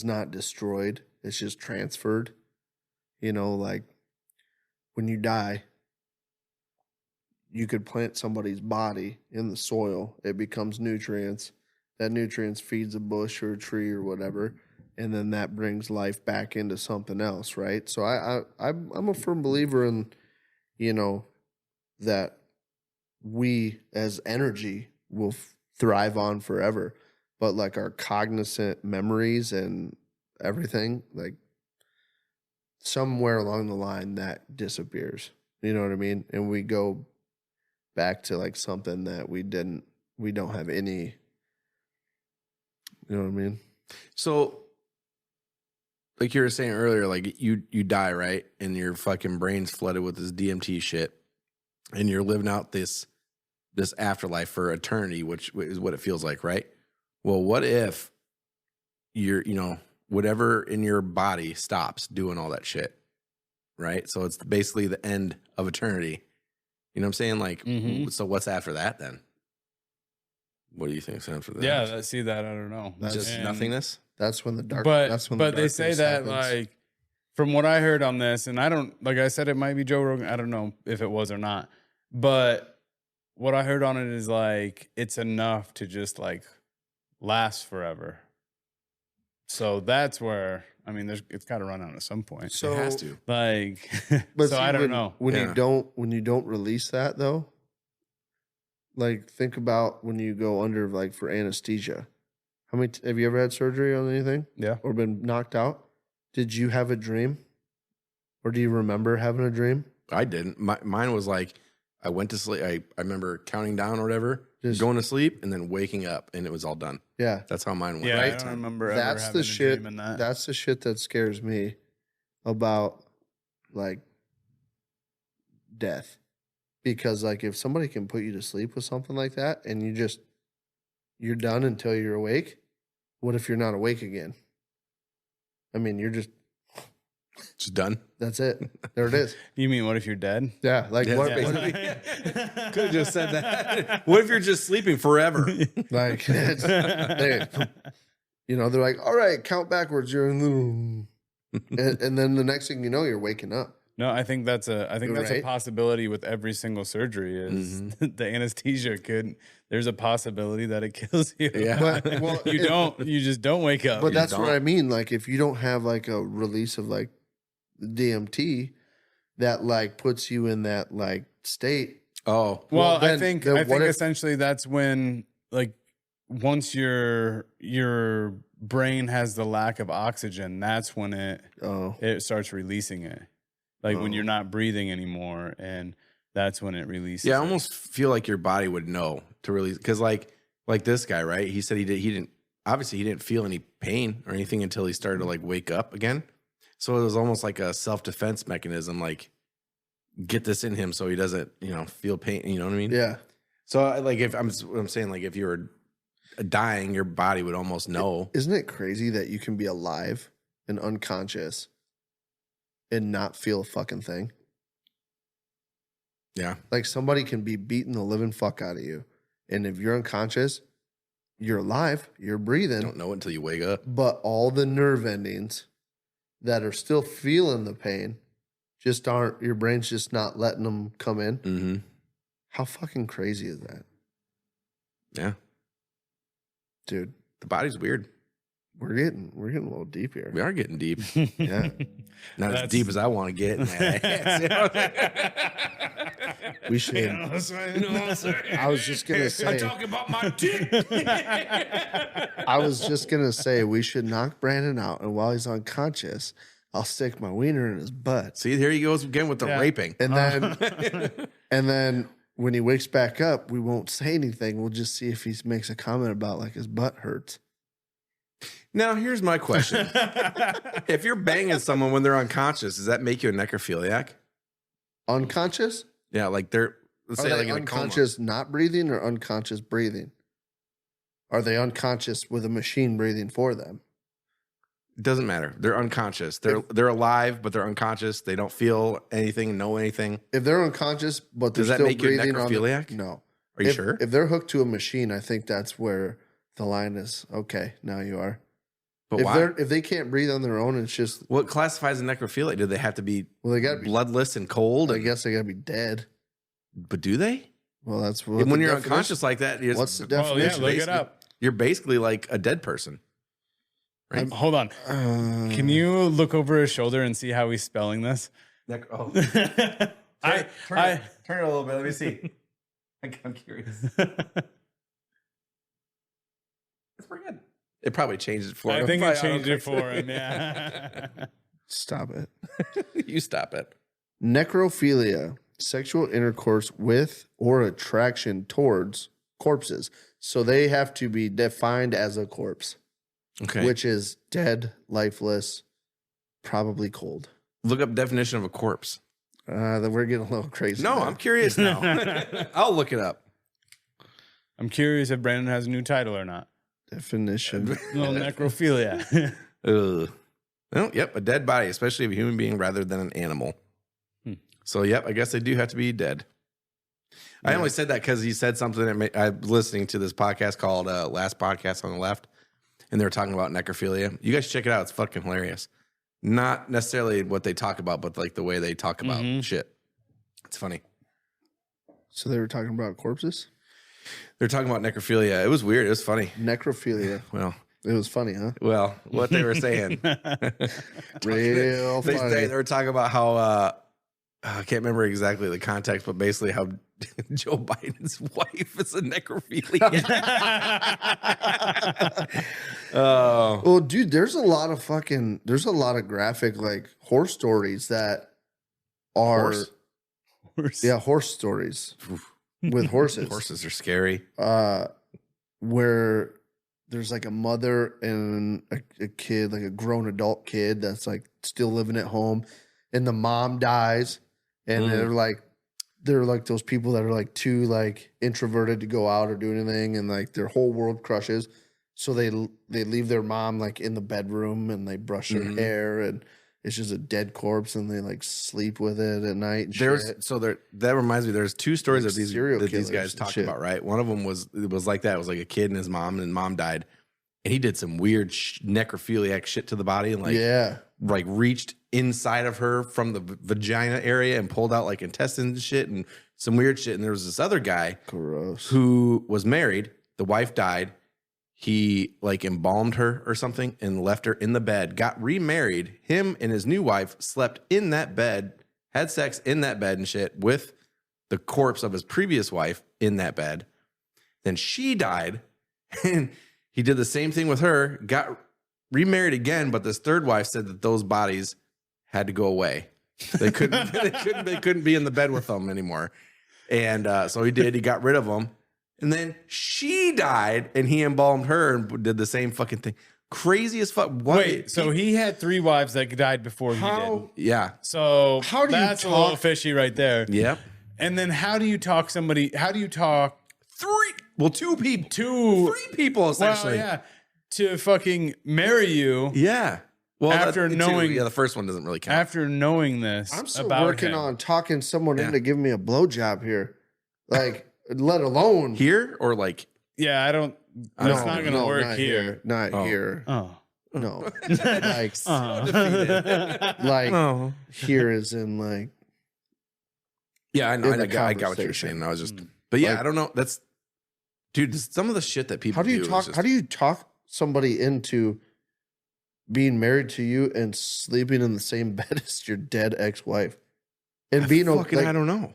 not destroyed. It's just transferred, like when you die, you could plant somebody's body in the soil. It becomes nutrients. That nutrients feeds a bush or a tree or whatever, and then that brings life back into something else, right? So I'm a firm believer in, that we as energy will thrive on forever, but like our cognizant memories and everything, like somewhere along the line that disappears. You know what I mean? And we go back to like something that we don't have any, you know what I mean? So, like you were saying earlier, like you die, right? And your fucking brain's flooded with this DMT shit, and you're living out this afterlife for eternity, which is what it feels like, right? Well, what if whatever in your body stops doing all that shit, right? So it's basically the end of eternity. You know what I'm saying? Like, So what's after that then? What do you think's after that? Yeah, see that, I don't know. Just nothingness? That's when the dark. But that's when but the they say that happens. like from what I heard on this, and I don't, like I said, it might be Joe Rogan. I don't know if it was or not, but what I heard on it is like it's enough to just like last forever. So that's where, I mean, it's got to run out at some point. So It has to. Like, But so see, I don't when, know. when Yeah. you don't release that though. Like think about when you go under like for anesthesia. How many have you ever had surgery on anything Yeah. or been knocked out? Did you have a dream, or do you remember having a dream? I didn't. Mine was like, I went to sleep. I remember counting down or whatever, Just- going to sleep, and then waking up, and it was all done. Yeah, That's how mine went. Yeah, right? I don't remember ever that's having the a shit. dream in that. That's the shit that scares me about like death, because like if somebody can put you to sleep with something like that, and you're done until you're awake. What if you're not awake again? I mean, you're just Just done. that's it. There it is. You mean what if you're dead? Yeah, like Yeah, what? basically. Could have just said that. What if you're just sleeping forever? Like, it's, they're like, all right, count backwards. You're in the, and then the next thing you know, you're waking up. No, I think that's a Right? possibility with every single surgery is the anesthesia there's a possibility that it kills you. Yeah. But well, You just don't wake up. But You that's don't. what I mean. Like, if you don't have like a release of like DMT that like puts you in that like state. Oh, Well, I then think what if- essentially that's when like once your brain has the lack of oxygen, that's when it starts releasing it. Like when you're not breathing anymore, and that's when it releases. yeah. I it. almost feel like your body would know to release, because like this guy, right? He said he didn't feel any pain or anything until he started to like wake up again. So it was almost like a self-defense mechanism, like get this in him so he doesn't, feel pain. You know what I mean? Yeah. So like I'm saying, like if you were dying, your body would almost know. Isn't it crazy that you can be alive and unconscious and not feel a fucking thing? Yeah. Like somebody can be beating the living fuck out of you. And if you're unconscious, you're alive, you're breathing. Don't know it until you wake up. But all the nerve endings that are still feeling the pain just aren't, your brain's just not letting them come in. Mm-hmm. How fucking crazy is that? Yeah. Dude, The body's weird. we're getting a little deep here. We are getting deep. Yeah. Not as That's- deep as I want to get. We should. I was just gonna say. about my dick. I was just gonna say we should knock Brandon out, and while he's unconscious, I'll stick my wiener in his butt, See, here he goes again with the Yeah. raping. and then when he wakes back up, we won't say anything. We'll just see if he makes a comment about like his butt hurts. Now, here's my question. If you're banging someone when they're unconscious, does that make you a necrophiliac? Unconscious? Yeah, like let's Are say they like in a unconscious not breathing or unconscious breathing? Are they unconscious with a machine breathing for them? It doesn't matter. They're unconscious. They're alive, but they're unconscious. They don't feel anything, know anything. If they're unconscious, but they're Does that still make you a breathing on necrophiliac? no. Are you If- sure? If they're hooked to a machine, I think that's where the line is. Okay, now you are. But if why? if they can't breathe on their own, it's just What classifies a necrophiliac? Do they have to be well, they got to be. bloodless and cold? I guess they got to be dead. But do they? Well, that's what When you're unconscious like that, what's the Well, yeah, definition? look it up. You're basically like a dead person. Right? Hold on. Can you look over his shoulder and see how he's spelling this? Turn I- it a little bit. Let me see. I'm curious. That's pretty good. It probably changed it for him. I think it Probably changed it autocorrected. for him. Yeah. Stop it. You stop it. Necrophilia, sexual intercourse with or attraction towards corpses. So they have to be defined as a corpse, Okay. which is dead, lifeless, probably cold. Look up definition of a corpse. Then we're getting a little crazy. No, there. I'm curious now. I'll look it up. I'm curious if Brandon has a new title or not. Definition. Little necrophilia. Ugh. Well, yep, a dead body, especially of a human being rather than an animal. So, yep, I guess they do have to be dead. I only said that because he said something that I'm listening to this podcast called Last Podcast on the Left, and they were talking about necrophilia. You guys check it out. It's fucking hilarious. Not necessarily what they talk about, but like the way they talk about shit. It's funny. So they were talking about corpses? They're talking about necrophilia. It was weird. It was funny. Necrophilia. Well, It was funny, huh? what they were saying. Real funny. They were talking about how I can't remember exactly the context, but basically how Joe Biden's wife is a necrophilia. Oh, Well, dude, there's a lot of graphic like horse stories that are horse stories with horses. horses are scary. Where there's like a mother and a kid, like a grown adult kid that's like still living at home, and the mom dies, and they're like those people that are like too like introverted to go out or do anything, and like their whole world crushes. So they leave their mom like in the bedroom, and they brush her hair, and it's just a dead corpse, and they like sleep with it at night. And That reminds me. There's two stories Like that these serial guys killers talked and about. Right, one of them was like that. It was like a kid and his mom, and mom died, and he did some weird necrophiliac shit to the body, and like reached inside of her from the vagina area and pulled out like intestines and shit and some weird shit. And there was this other guy, gross, who was married. The wife died. He like embalmed her or something and left her in the bed, got remarried. Him and his new wife slept in that bed, had sex in that bed and shit with the corpse of his previous wife in that bed. Then she died, and he did the same thing with her, got remarried again, but this third wife said that those bodies had to go away. They couldn't be in the bed with them anymore. And so he did. He got rid of them. And then she died, and he embalmed her and did the same fucking thing. Crazy as fuck. Wait, so he had 3 wives that died before he did. Yeah. So How do you that's a little fishy right there. Yep. And then how do you talk 2 people? 3 people essentially. Well, yeah. To fucking marry you Yeah. Well, After knowing- the first one doesn't really count. after knowing this. I'm still about working him. on talking someone into giving me a blowjob here, like let alone Here or like Yeah, I don't. That's not going to work not here. Not Oh. here. Oh. No, like oh. here is in like Yeah, I know. In I the got what you're conversation. saying. I was just, but yeah, Like- I don't know. That's, dude. Some of the shit that people how do you is talk? just- How do you talk somebody into being married to you and sleeping in the same bed as your dead ex-wife and being fucking, okay? I don't know.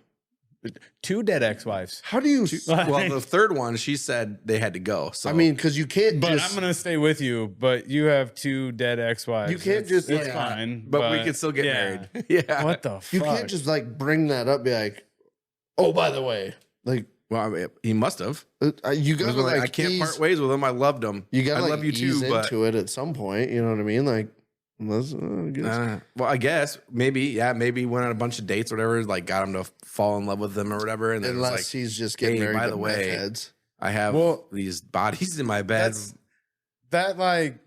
2 dead ex-wives. How do you? Well, the third one, she said they had to go. So I mean, because you can't. But just, I'm going to stay with you. But you have 2 dead ex-wives. You can't It's- just, It's yeah. fine. but we could still get yeah. married. Yeah. What the fuck? You can't just like bring that up. Be like, oh, by the way, like Well, I mean, he must have. you I, was gotta like I can't ease, part ways with him. I loved him. You gotta I like love you ease too, but into it at some point. You know what I mean? Like, unless, I guess. well, I guess maybe went on a bunch of dates, or whatever. Like, got him to fall in love with them or whatever. And then unless it's like, he's just getting hey, married by to the meth way, heads. I have these bodies in my bed. That like,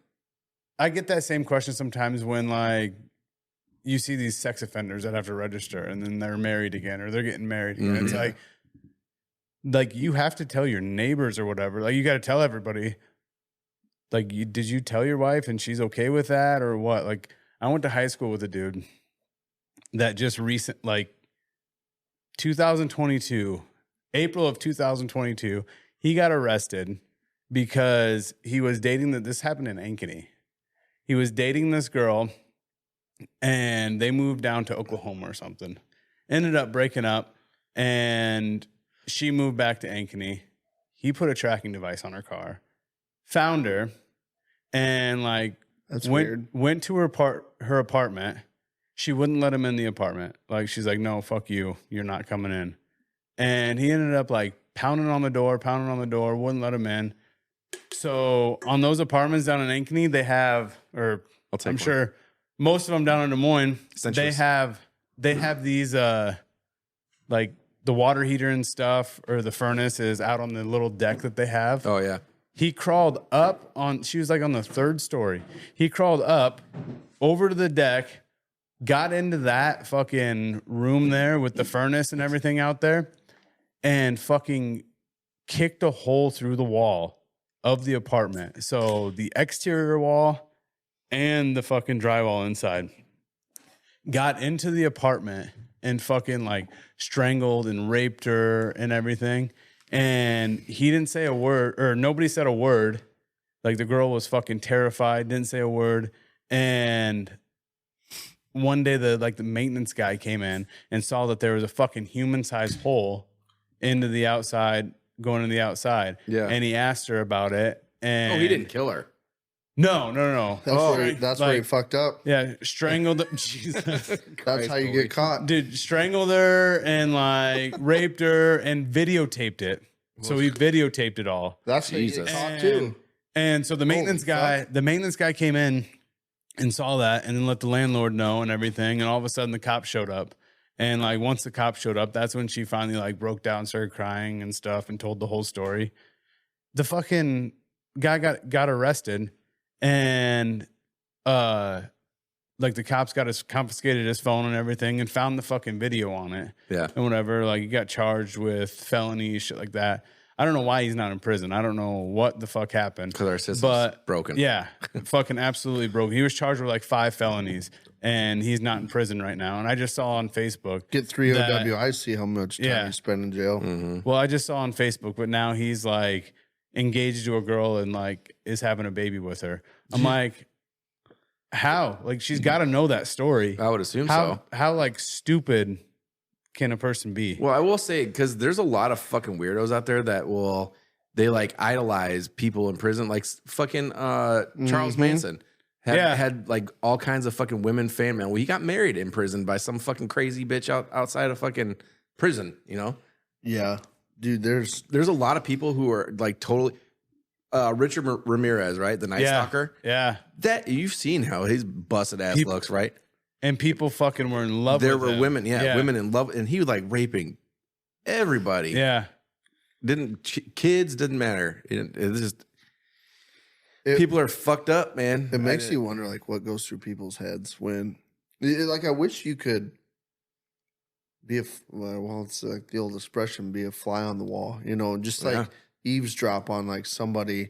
I get that same question sometimes when like you see these sex offenders that have to register and then they're married again or they're getting married again. It's like you have to tell your neighbors or whatever. Like you got to tell everybody. Like, did you tell your wife and she's okay with that or what? Like, I went to high school with a dude that just 2022, April of 2022, he got arrested because he was dating this happened in Ankeny. He was dating this girl and they moved down to Oklahoma or something. Ended up breaking up and she moved back to Ankeny. He put a tracking device on her car, found her, and like That's weird. Went to her apartment. She wouldn't let him in the apartment. Like she's like, no, fuck you. You're not coming in. And he ended up like pounding on the door, wouldn't let him in. So on those apartments down in Ankeny, they have, or I'm sure most of them down in Des Moines, they have these like the water heater and stuff, or the furnace is out on the little deck that they have. Oh yeah. He crawled up on, she was like on the 3rd story. He crawled up over to the deck, got into that fucking room there with the furnace and everything out there, and fucking kicked a hole through the wall of the apartment. So the exterior wall and the fucking drywall inside. Got into the apartment and fucking like strangled and raped her and everything. And he didn't say a word, or nobody said a word. Like the girl was fucking terrified, didn't say a word. And one day the maintenance guy came in and saw that there was a fucking human-sized hole into the outside, going to the outside. Yeah. And he asked her about it. And he didn't kill her. No. That's where he fucked up. Yeah, strangled. Jesus. That's how you get caught. Dude, strangled her and like raped her and videotaped it. So he videotaped it all. That's how you get caught too. And so the maintenance guy came in and saw that and then let the landlord know and everything. And all of a sudden the cops showed up. And like once the cops showed up, that's when she finally like broke down, started crying and stuff and told the whole story. The fucking guy got arrested. And like the cops confiscated his phone and everything and found the fucking video on it. Yeah. And whatever. Like he got charged with felony shit like that. I don't know why he's not in prison. I don't know what the fuck happened. Because our system's broken. Yeah. Fucking absolutely broken. He was charged with like 5 felonies and he's not in prison right now. And I just saw on Facebook. Get 3 OWI, see how much time you spend in jail. Mm-hmm. Well, I just saw on Facebook, but now he's like engaged to a girl and like is having a baby with her. I'm like, how? Like she's got to know that story. I would assume so. How like stupid can a person be? Well, I will say, because there's a lot of fucking weirdos out there that they like idolize people in prison, like fucking Charles Manson had like all kinds of fucking women fan mail. Well, he got married in prison by some fucking crazy bitch outside of fucking prison, you know? Yeah. Dude, there's a lot of people who are like totally Richard Ramirez, right? The Night Stalker. Yeah. That you've seen how his busted ass looks, right? And people fucking were in love with him. There were women, women in love, and he was like raping everybody. Yeah. Kids didn't matter. People are fucked up, man. It makes you wonder like what goes through people's heads when like I wish you could be it's like the old expression, be a fly on the wall, you know, just like eavesdrop on like somebody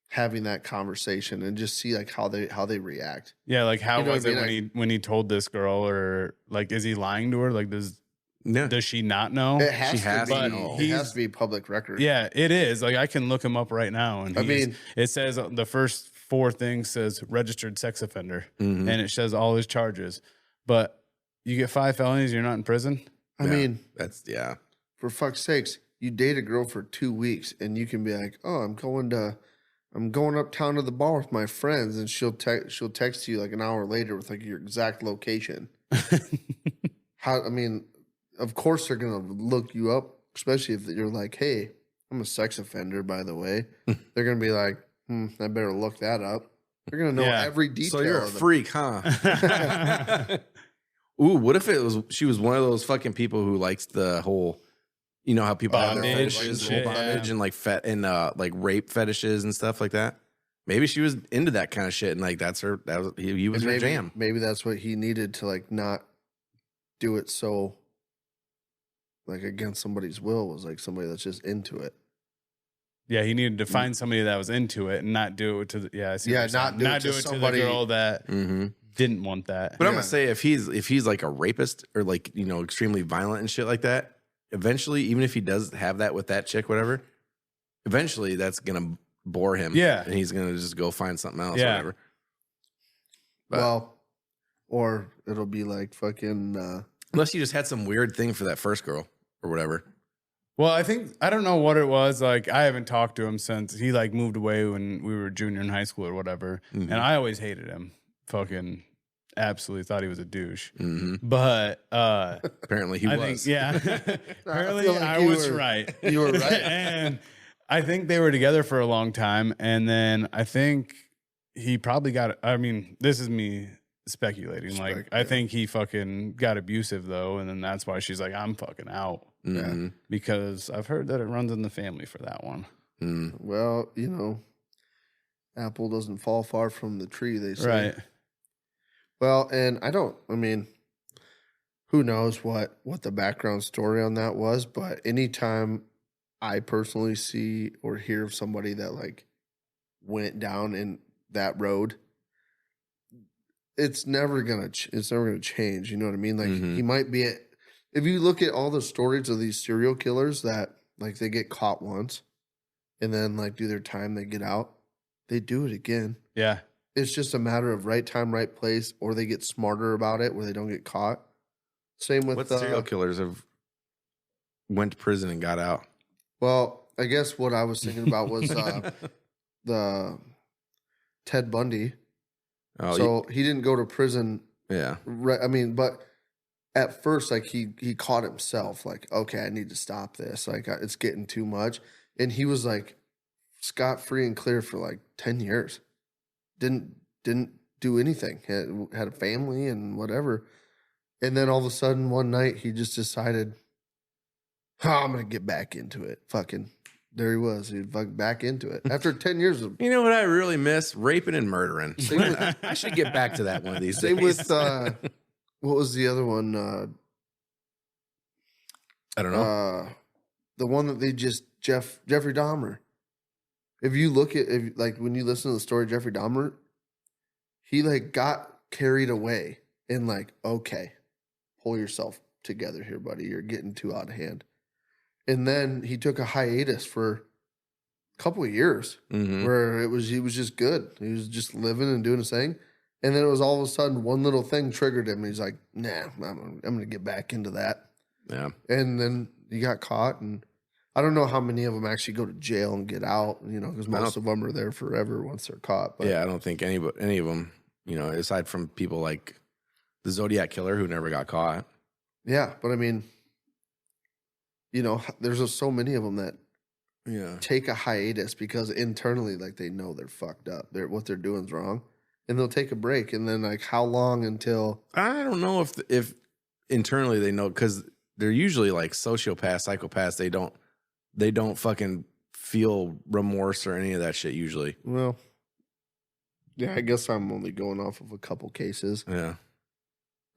having that conversation and just see like how they react. Yeah, like how was it when he told this girl, or like is he lying to her? Like does she not know? It has to be public record. Yeah, it is. Like I can look him up right now, and it says the first 4 things says registered sex offender, and it says all his charges. But you get 5 felonies, you're not in prison. I mean, that's for fuck's sakes, you date a girl for 2 weeks and you can be like, oh, I'm going uptown to the bar with my friends, and she'll text you like an hour later with like your exact location. Of course they're gonna look you up, especially if you're like, hey, I'm a sex offender, by the way. They're gonna be like, I better look that up. They're gonna know every detail. So you're a freak, huh? Ooh, what if she was one of those fucking people who likes the whole, you know how people have their fetishes, and like like rape fetishes and stuff like that. Maybe she was into that kind of shit, and like he was her jam. Maybe that's what he needed to like not do it so like against somebody's will, was like somebody that's just into it. Yeah, he needed to find somebody that was into it and not do it to not do it to the girl that didn't want that. But I'm gonna say if he's like a rapist or like, you know, extremely violent and shit like that, eventually, even if he does have that with that chick, whatever, eventually that's gonna bore him. Yeah. And he's gonna just go find something else, Yeah. whatever. But Well, or it'll be like fucking. unless you just had some weird thing for that first girl or whatever. Well, I don't know what it was. Like, I haven't talked to him since he like moved away when we were junior in high school or whatever. Mhm. And I always hated him. Fucking absolutely thought he was a douche. Mm-hmm. But Apparently he I was. think, yeah. Apparently feel like I you was were- right. You were right. And I think they were together for a long time. And then I think he probably got, I mean, this is me speculating. Like, I think he fucking got abusive though. And then that's why she's like, I'm fucking out. Mhm. Because I've heard that it runs in the family for that one. Mm. Well, you know, apple doesn't fall far from the tree, they say. Right. Well, and I mean, who knows what the background story on that was, but anytime I personally see or hear of somebody that like went down in that road, it's never gonna change. You know what I mean? Like Mhm. he might be if you look at all the stories of these serial killers that like they get caught once and then like do their time, they get out, they do it again. Yeah. It's just a matter of right time, right place, or they get smarter about it where they don't get caught. Same with What serial killers have went to prison and got out? well, I guess what I was thinking about was the Ted Bundy. Oh, So he didn't go to prison. yeah. Right. I mean, but at first, like he caught himself. Like, okay, I need to stop this. Like, it's getting too much. And he was like scot free and clear for like 10 years. Didn't do anything. Had a family and whatever. And then all of a sudden, one night, he just decided, oh, I'm gonna get back into it. Fucking, there he was. He fucking back into it after 10 years of. You know what I really miss? Raping and murdering. I should get back to that one of these Same days. with what was the other one? I don't know. The one that they just Jeffrey Dahmer. If you look at like when you listen to the story of Jeffrey Dahmer, he like got carried away and like, okay, pull yourself together here, buddy. You're getting too out of hand. And then he took a hiatus for a couple of years Mhm. where he was just good. He was just living and doing his thing. And then it was all of a sudden one little thing triggered him. And he's like, nah, I'm going to get back into that. Yeah. And then he got caught. And I don't know how many of them actually go to jail and get out, you know, because most of them are there forever once they're caught. But Yeah, I don't think any of them, you know, aside from people like the Zodiac Killer who never got caught. yeah, but I mean, you know, there's just so many of them that Yeah. take a hiatus because internally, like they know they're fucked up. What they're doing is wrong. And they'll take a break. And then like how long until I don't know if internally they know, because they're usually like sociopaths, psychopaths. They don't fucking feel remorse or any of that shit usually. well, yeah, I guess I'm only going off of a couple cases. Yeah.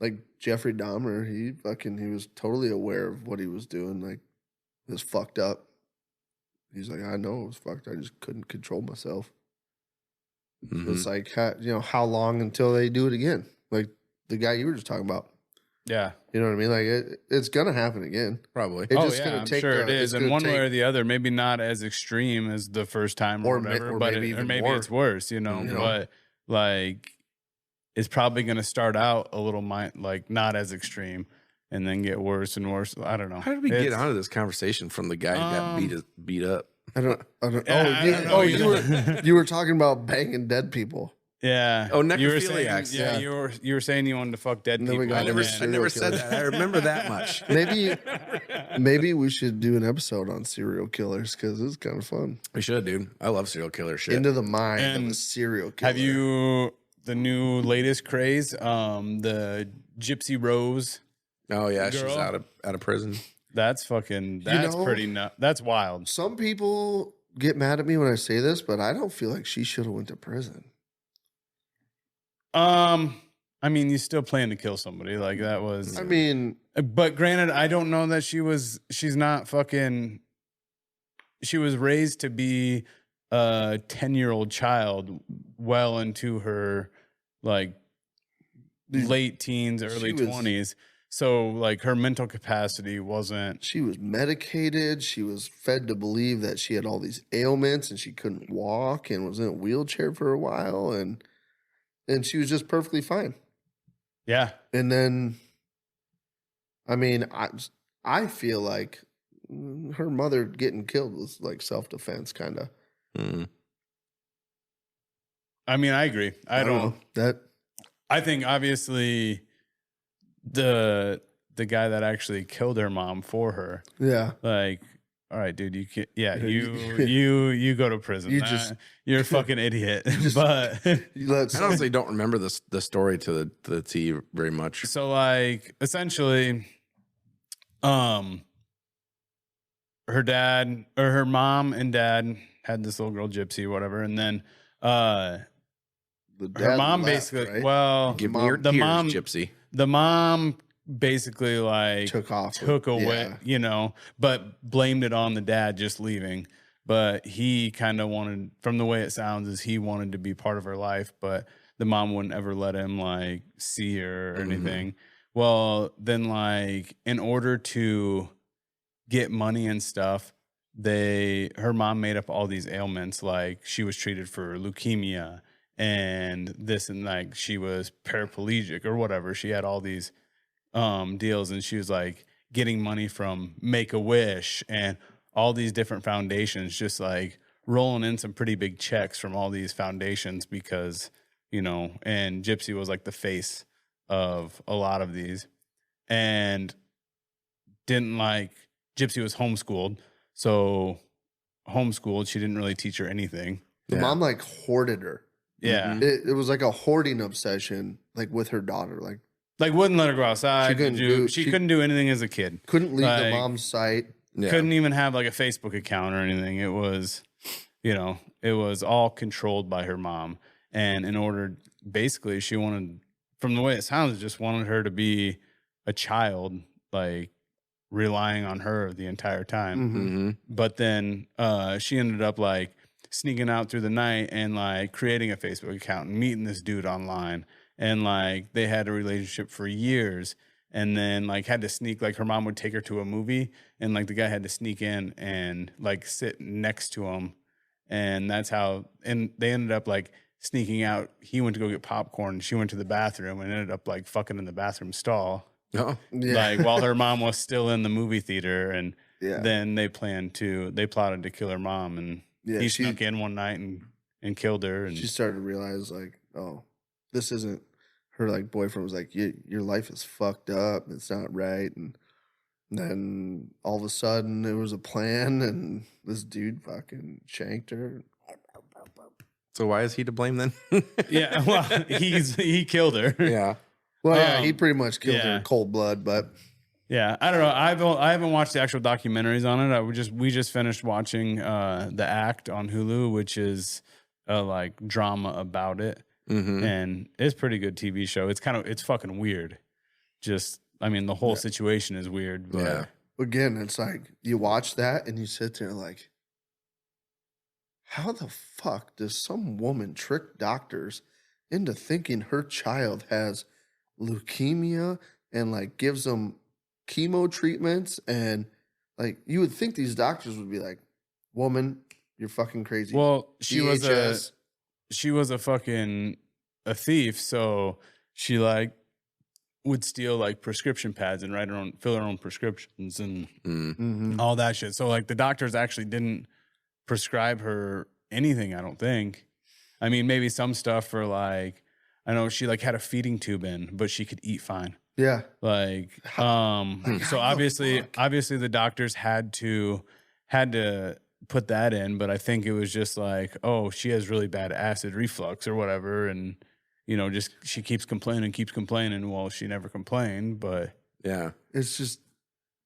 Like Jeffrey Dahmer, he was totally aware of what he was doing. Like it was fucked up. He's like, I know it was fucked. I just couldn't control myself. Mhm. It's like, how long until they do it again? Like the guy you were just talking about. Yeah. You know what I mean? Like it's gonna happen again. Probably. It's Oh, just yeah, gonna I'm take sure the- it is. it's And gonna one way take- or the other, maybe not as extreme as the first time or Or ma- whatever, or but maybe or even maybe more. it's worse, you know. You know? But like, it's probably going to start out a little like not as extreme, and then get worse and worse. I don't know. How did we get It's- onto this conversation from the guy who got beat up? I don't. Yeah, I don't know. You were talking about banging dead people. Yeah. Oh, You were saying, necrophiliacs. yeah, Yeah. you were saying you wanted to fuck dead And then we people. got I into and- never serial said that. I remember that much. Maybe we should do an episode on serial killers because it's kind of fun. We should, dude. I love serial killer shit. Into the mind of a And serial killer. Have you the new latest craze? The Gypsy Rose. Oh yeah, she's Girl. out of prison. That's fucking. That's know- pretty nuts. That's wild. Some people get mad at me when I say this, but I don't feel like she should have went to prison. I mean, you still plan to kill somebody like that was. I mean, But granted, I don't know that she's not fucking. She was raised to be a 10-year-old child well into her like late teens, early She was- 20s. So like her mental capacity wasn't. She was medicated. She was fed to believe that she had all these ailments and she couldn't walk and was in a wheelchair for a while, and she was just perfectly fine. Yeah. And then, I mean, I feel like her mother getting killed was like self-defense, kind of. Mm. I mean, I agree. I don't know. That I think obviously the guy that actually killed her mom for her, yeah. like, all right, dude, you can't, you go to prison. You're a fucking idiot. But I honestly don't remember the story to the T very much. So like essentially, her dad or her mom and dad had this little girl Gypsy, whatever, and then her mom left, basically, right? well, Give me your the tears, mom, Gypsy. the mom basically like took away, yeah. But blamed it on the dad just leaving. But he kind of wanted, from the way it sounds, is he wanted to be part of her life, but the mom wouldn't ever let him like see her or anything. Well, then like in order to get money and stuff, her mom made up all these ailments, like she was treated for leukemia and this, and like she was paraplegic or whatever. She had all these deals, and she was like getting money from Make-A-Wish and all these different foundations, just like rolling in some pretty big checks from all these foundations because, and Gypsy was like the face of a lot of these, and Gypsy was homeschooled. So homeschooled, she didn't really teach her anything. The mom like hoarded her. Yeah. It was like a hoarding obsession, like with her daughter. Like wouldn't let her go outside. She couldn't do anything as a kid. Couldn't leave the Like, mom's sight. Yeah. Couldn't even have like a Facebook account or anything. It was, it was all controlled by her mom. And in order, basically, she wanted, from the way it sounds, just wanted her to be a child, like relying on her the entire time. But then she ended up like sneaking out through the night and like creating a Facebook account and meeting this dude online. And like they had a relationship for years, and then like had to sneak, like her mom would take her to a movie, and like the guy had to sneak in and like sit next to him. And that's how, and they ended up like sneaking out. He went to go get popcorn, and she went to the bathroom and ended up like fucking in the bathroom stall. Oh, Yeah. Like while her mom was still in the movie theater. And Yeah. then they plotted to kill her mom, and he snuck in one night and killed her. And she started to realize like, oh, this isn't, her like boyfriend was like, your life is fucked up. It's not right. And then all of a sudden there was a plan, and this dude fucking shanked her. so why is he to blame then? yeah, well, he killed her. Yeah. Well, yeah, he pretty much killed her yeah. in cold blood, but Yeah, I don't know. I haven't watched the actual documentaries on it. We just finished watching The Act on Hulu, which is a like drama about it, and it's a pretty good TV show. It's fucking weird. Just, I mean, the whole situation is weird. But Yeah. again, it's like you watch that and you sit there like, how the fuck does some woman trick doctors into thinking her child has leukemia and like gives them chemo treatments? And like you would think these doctors would be like, woman, you're fucking crazy. Well, she was DHS. a fucking a thief, so she like would steal like prescription pads and fill her own prescriptions and all that shit. So like the doctors actually didn't prescribe her anything, I don't think. I mean, maybe some stuff for like, I know she like had a feeding tube in, but she could eat fine. Yeah. Like, so obviously the doctors had to put that in, but I think it was just like, oh, she has really bad acid reflux or whatever. And, just she keeps complaining. Well, she never complained, but Yeah. It's just,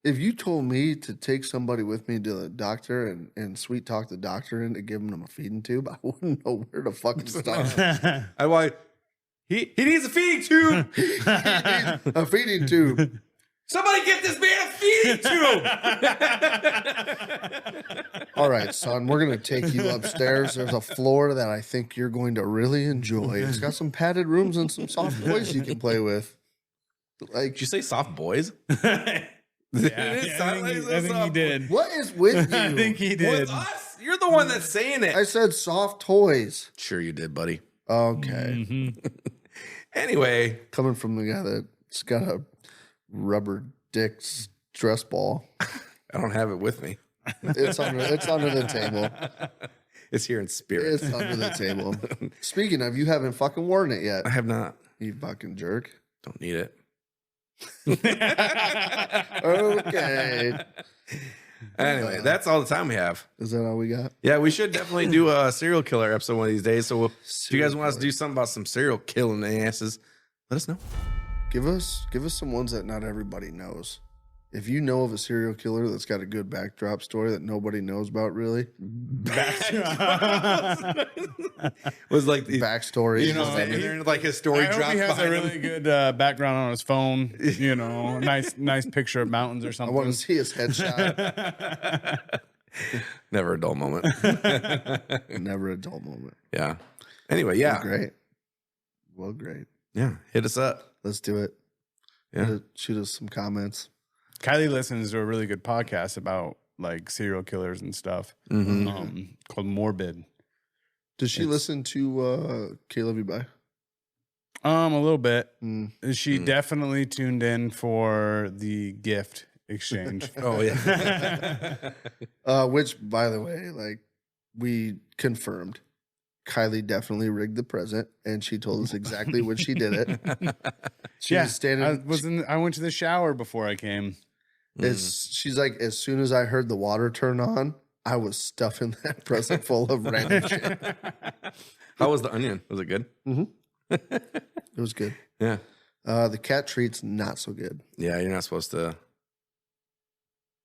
if you told me to take somebody with me to the doctor and sweet talk the doctor into giving them a feeding tube, I wouldn't know where to fucking start. He needs a feeding tube. A feeding tube. Somebody get this man a feeding tube. All right, son, we're going to take you upstairs. There's a floor that I think you're going to really enjoy. It's got some padded rooms and some soft toys you can play with. Like, Did you say soft boys? Yeah, I think he did. what is with you? I think he did. With us? You're the one that's saying it. I said soft toys. Sure you did, buddy. Okay. Mhm. Anyway, Coming from the guy that's got a rubber dick stress ball. I don't have it with me. It's under the table. It's here in spirit. It's under the table. Speaking of, you haven't fucking worn it yet. I have not. You fucking jerk. Don't need it. Okay. Anyway, that's all the time we have. Is that all we got? Yeah, we should definitely do a serial killer episode one of these days. So if you guys want us to do something about some serial killing asses, let us know. Give us some ones that not everybody knows. If you know of a serial killer that's got a good backdrop story that nobody knows about, really, Was like the backstory. You know, and then like his story I hope drops he has a behind really him. good background on his phone. You know, nice picture of mountains or I something. want to see his headshot. Never a dull moment. Never a dull moment. Yeah. Anyway, yeah. Great. Well, great. Yeah. Hit us up. Let's do it. Yeah. Shoot us some comments. Kylie listens to a really good podcast about like serial killers and stuff called Morbid. Does she listen to KLYB? A little bit. Mm. She definitely tuned in for the gift exchange. Oh, yeah. Which, by the way, like we confirmed, Kylie definitely rigged the present, and she told us exactly when she did it. She was standing. I went to the shower before I came. She's like, as soon as I heard the water turn on, I was stuffing that present full of random shit. How was the onion? Was it good? It was good. Yeah. The cat treat's not so good. Yeah, you're not supposed to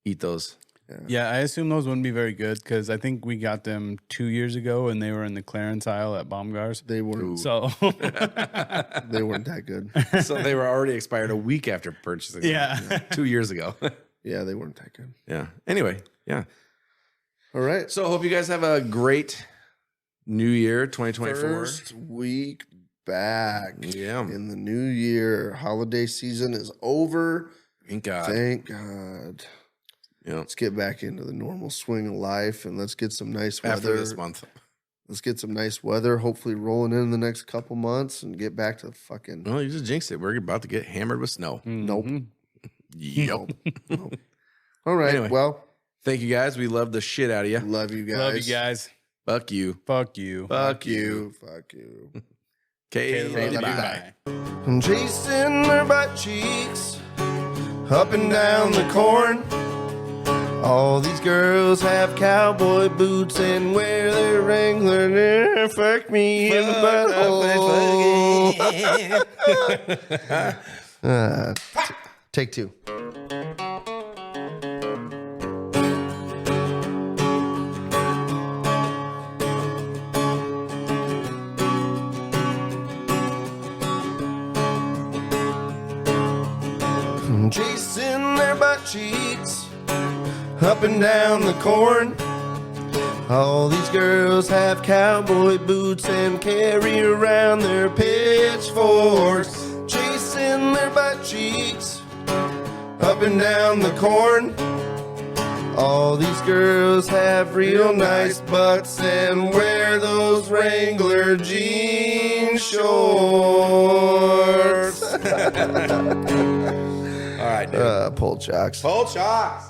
eat those. Yeah, I assume those wouldn't be very good because I think we got them 2 years ago and they were in the clearance aisle at Baumgart's. They weren't. So They weren't that good. So they were already expired a week after purchasing them. Yeah. 2 years ago. Yeah, they weren't that good. Yeah. Anyway, yeah. All right. So I hope you guys have a great new year, 2024. First week back Yeah. in the new year. Holiday season is over. Thank God. Thank God. Yeah. Let's get back into the normal swing of life and let's get some nice weather. After this month. Let's get some nice weather, hopefully rolling in the next couple months and get back to the fucking. Well, you just jinxed it. We're about to get hammered with snow. Nope. Yep. Nope. All right. Anyway. Well, Thank you guys. We love the shit out of you. love you guys. love you guys. Fuck you. Fuck you. Fuck you. Fuck you. KLYB. Bye. I'm chasing her butt cheeks up and down the corn. All these girls have cowboy boots and wear their Wrangler. Fuck me in the butthole. Take two. I'm chasing their butt cheeks up and down the corn. All these girls have cowboy boots and carry around their pitchforks. Chasing their butt cheeks up and down the corn. All these girls have real nice butts and wear those Wrangler jean shorts. All right, dude. Pulled chocks. Hold shots.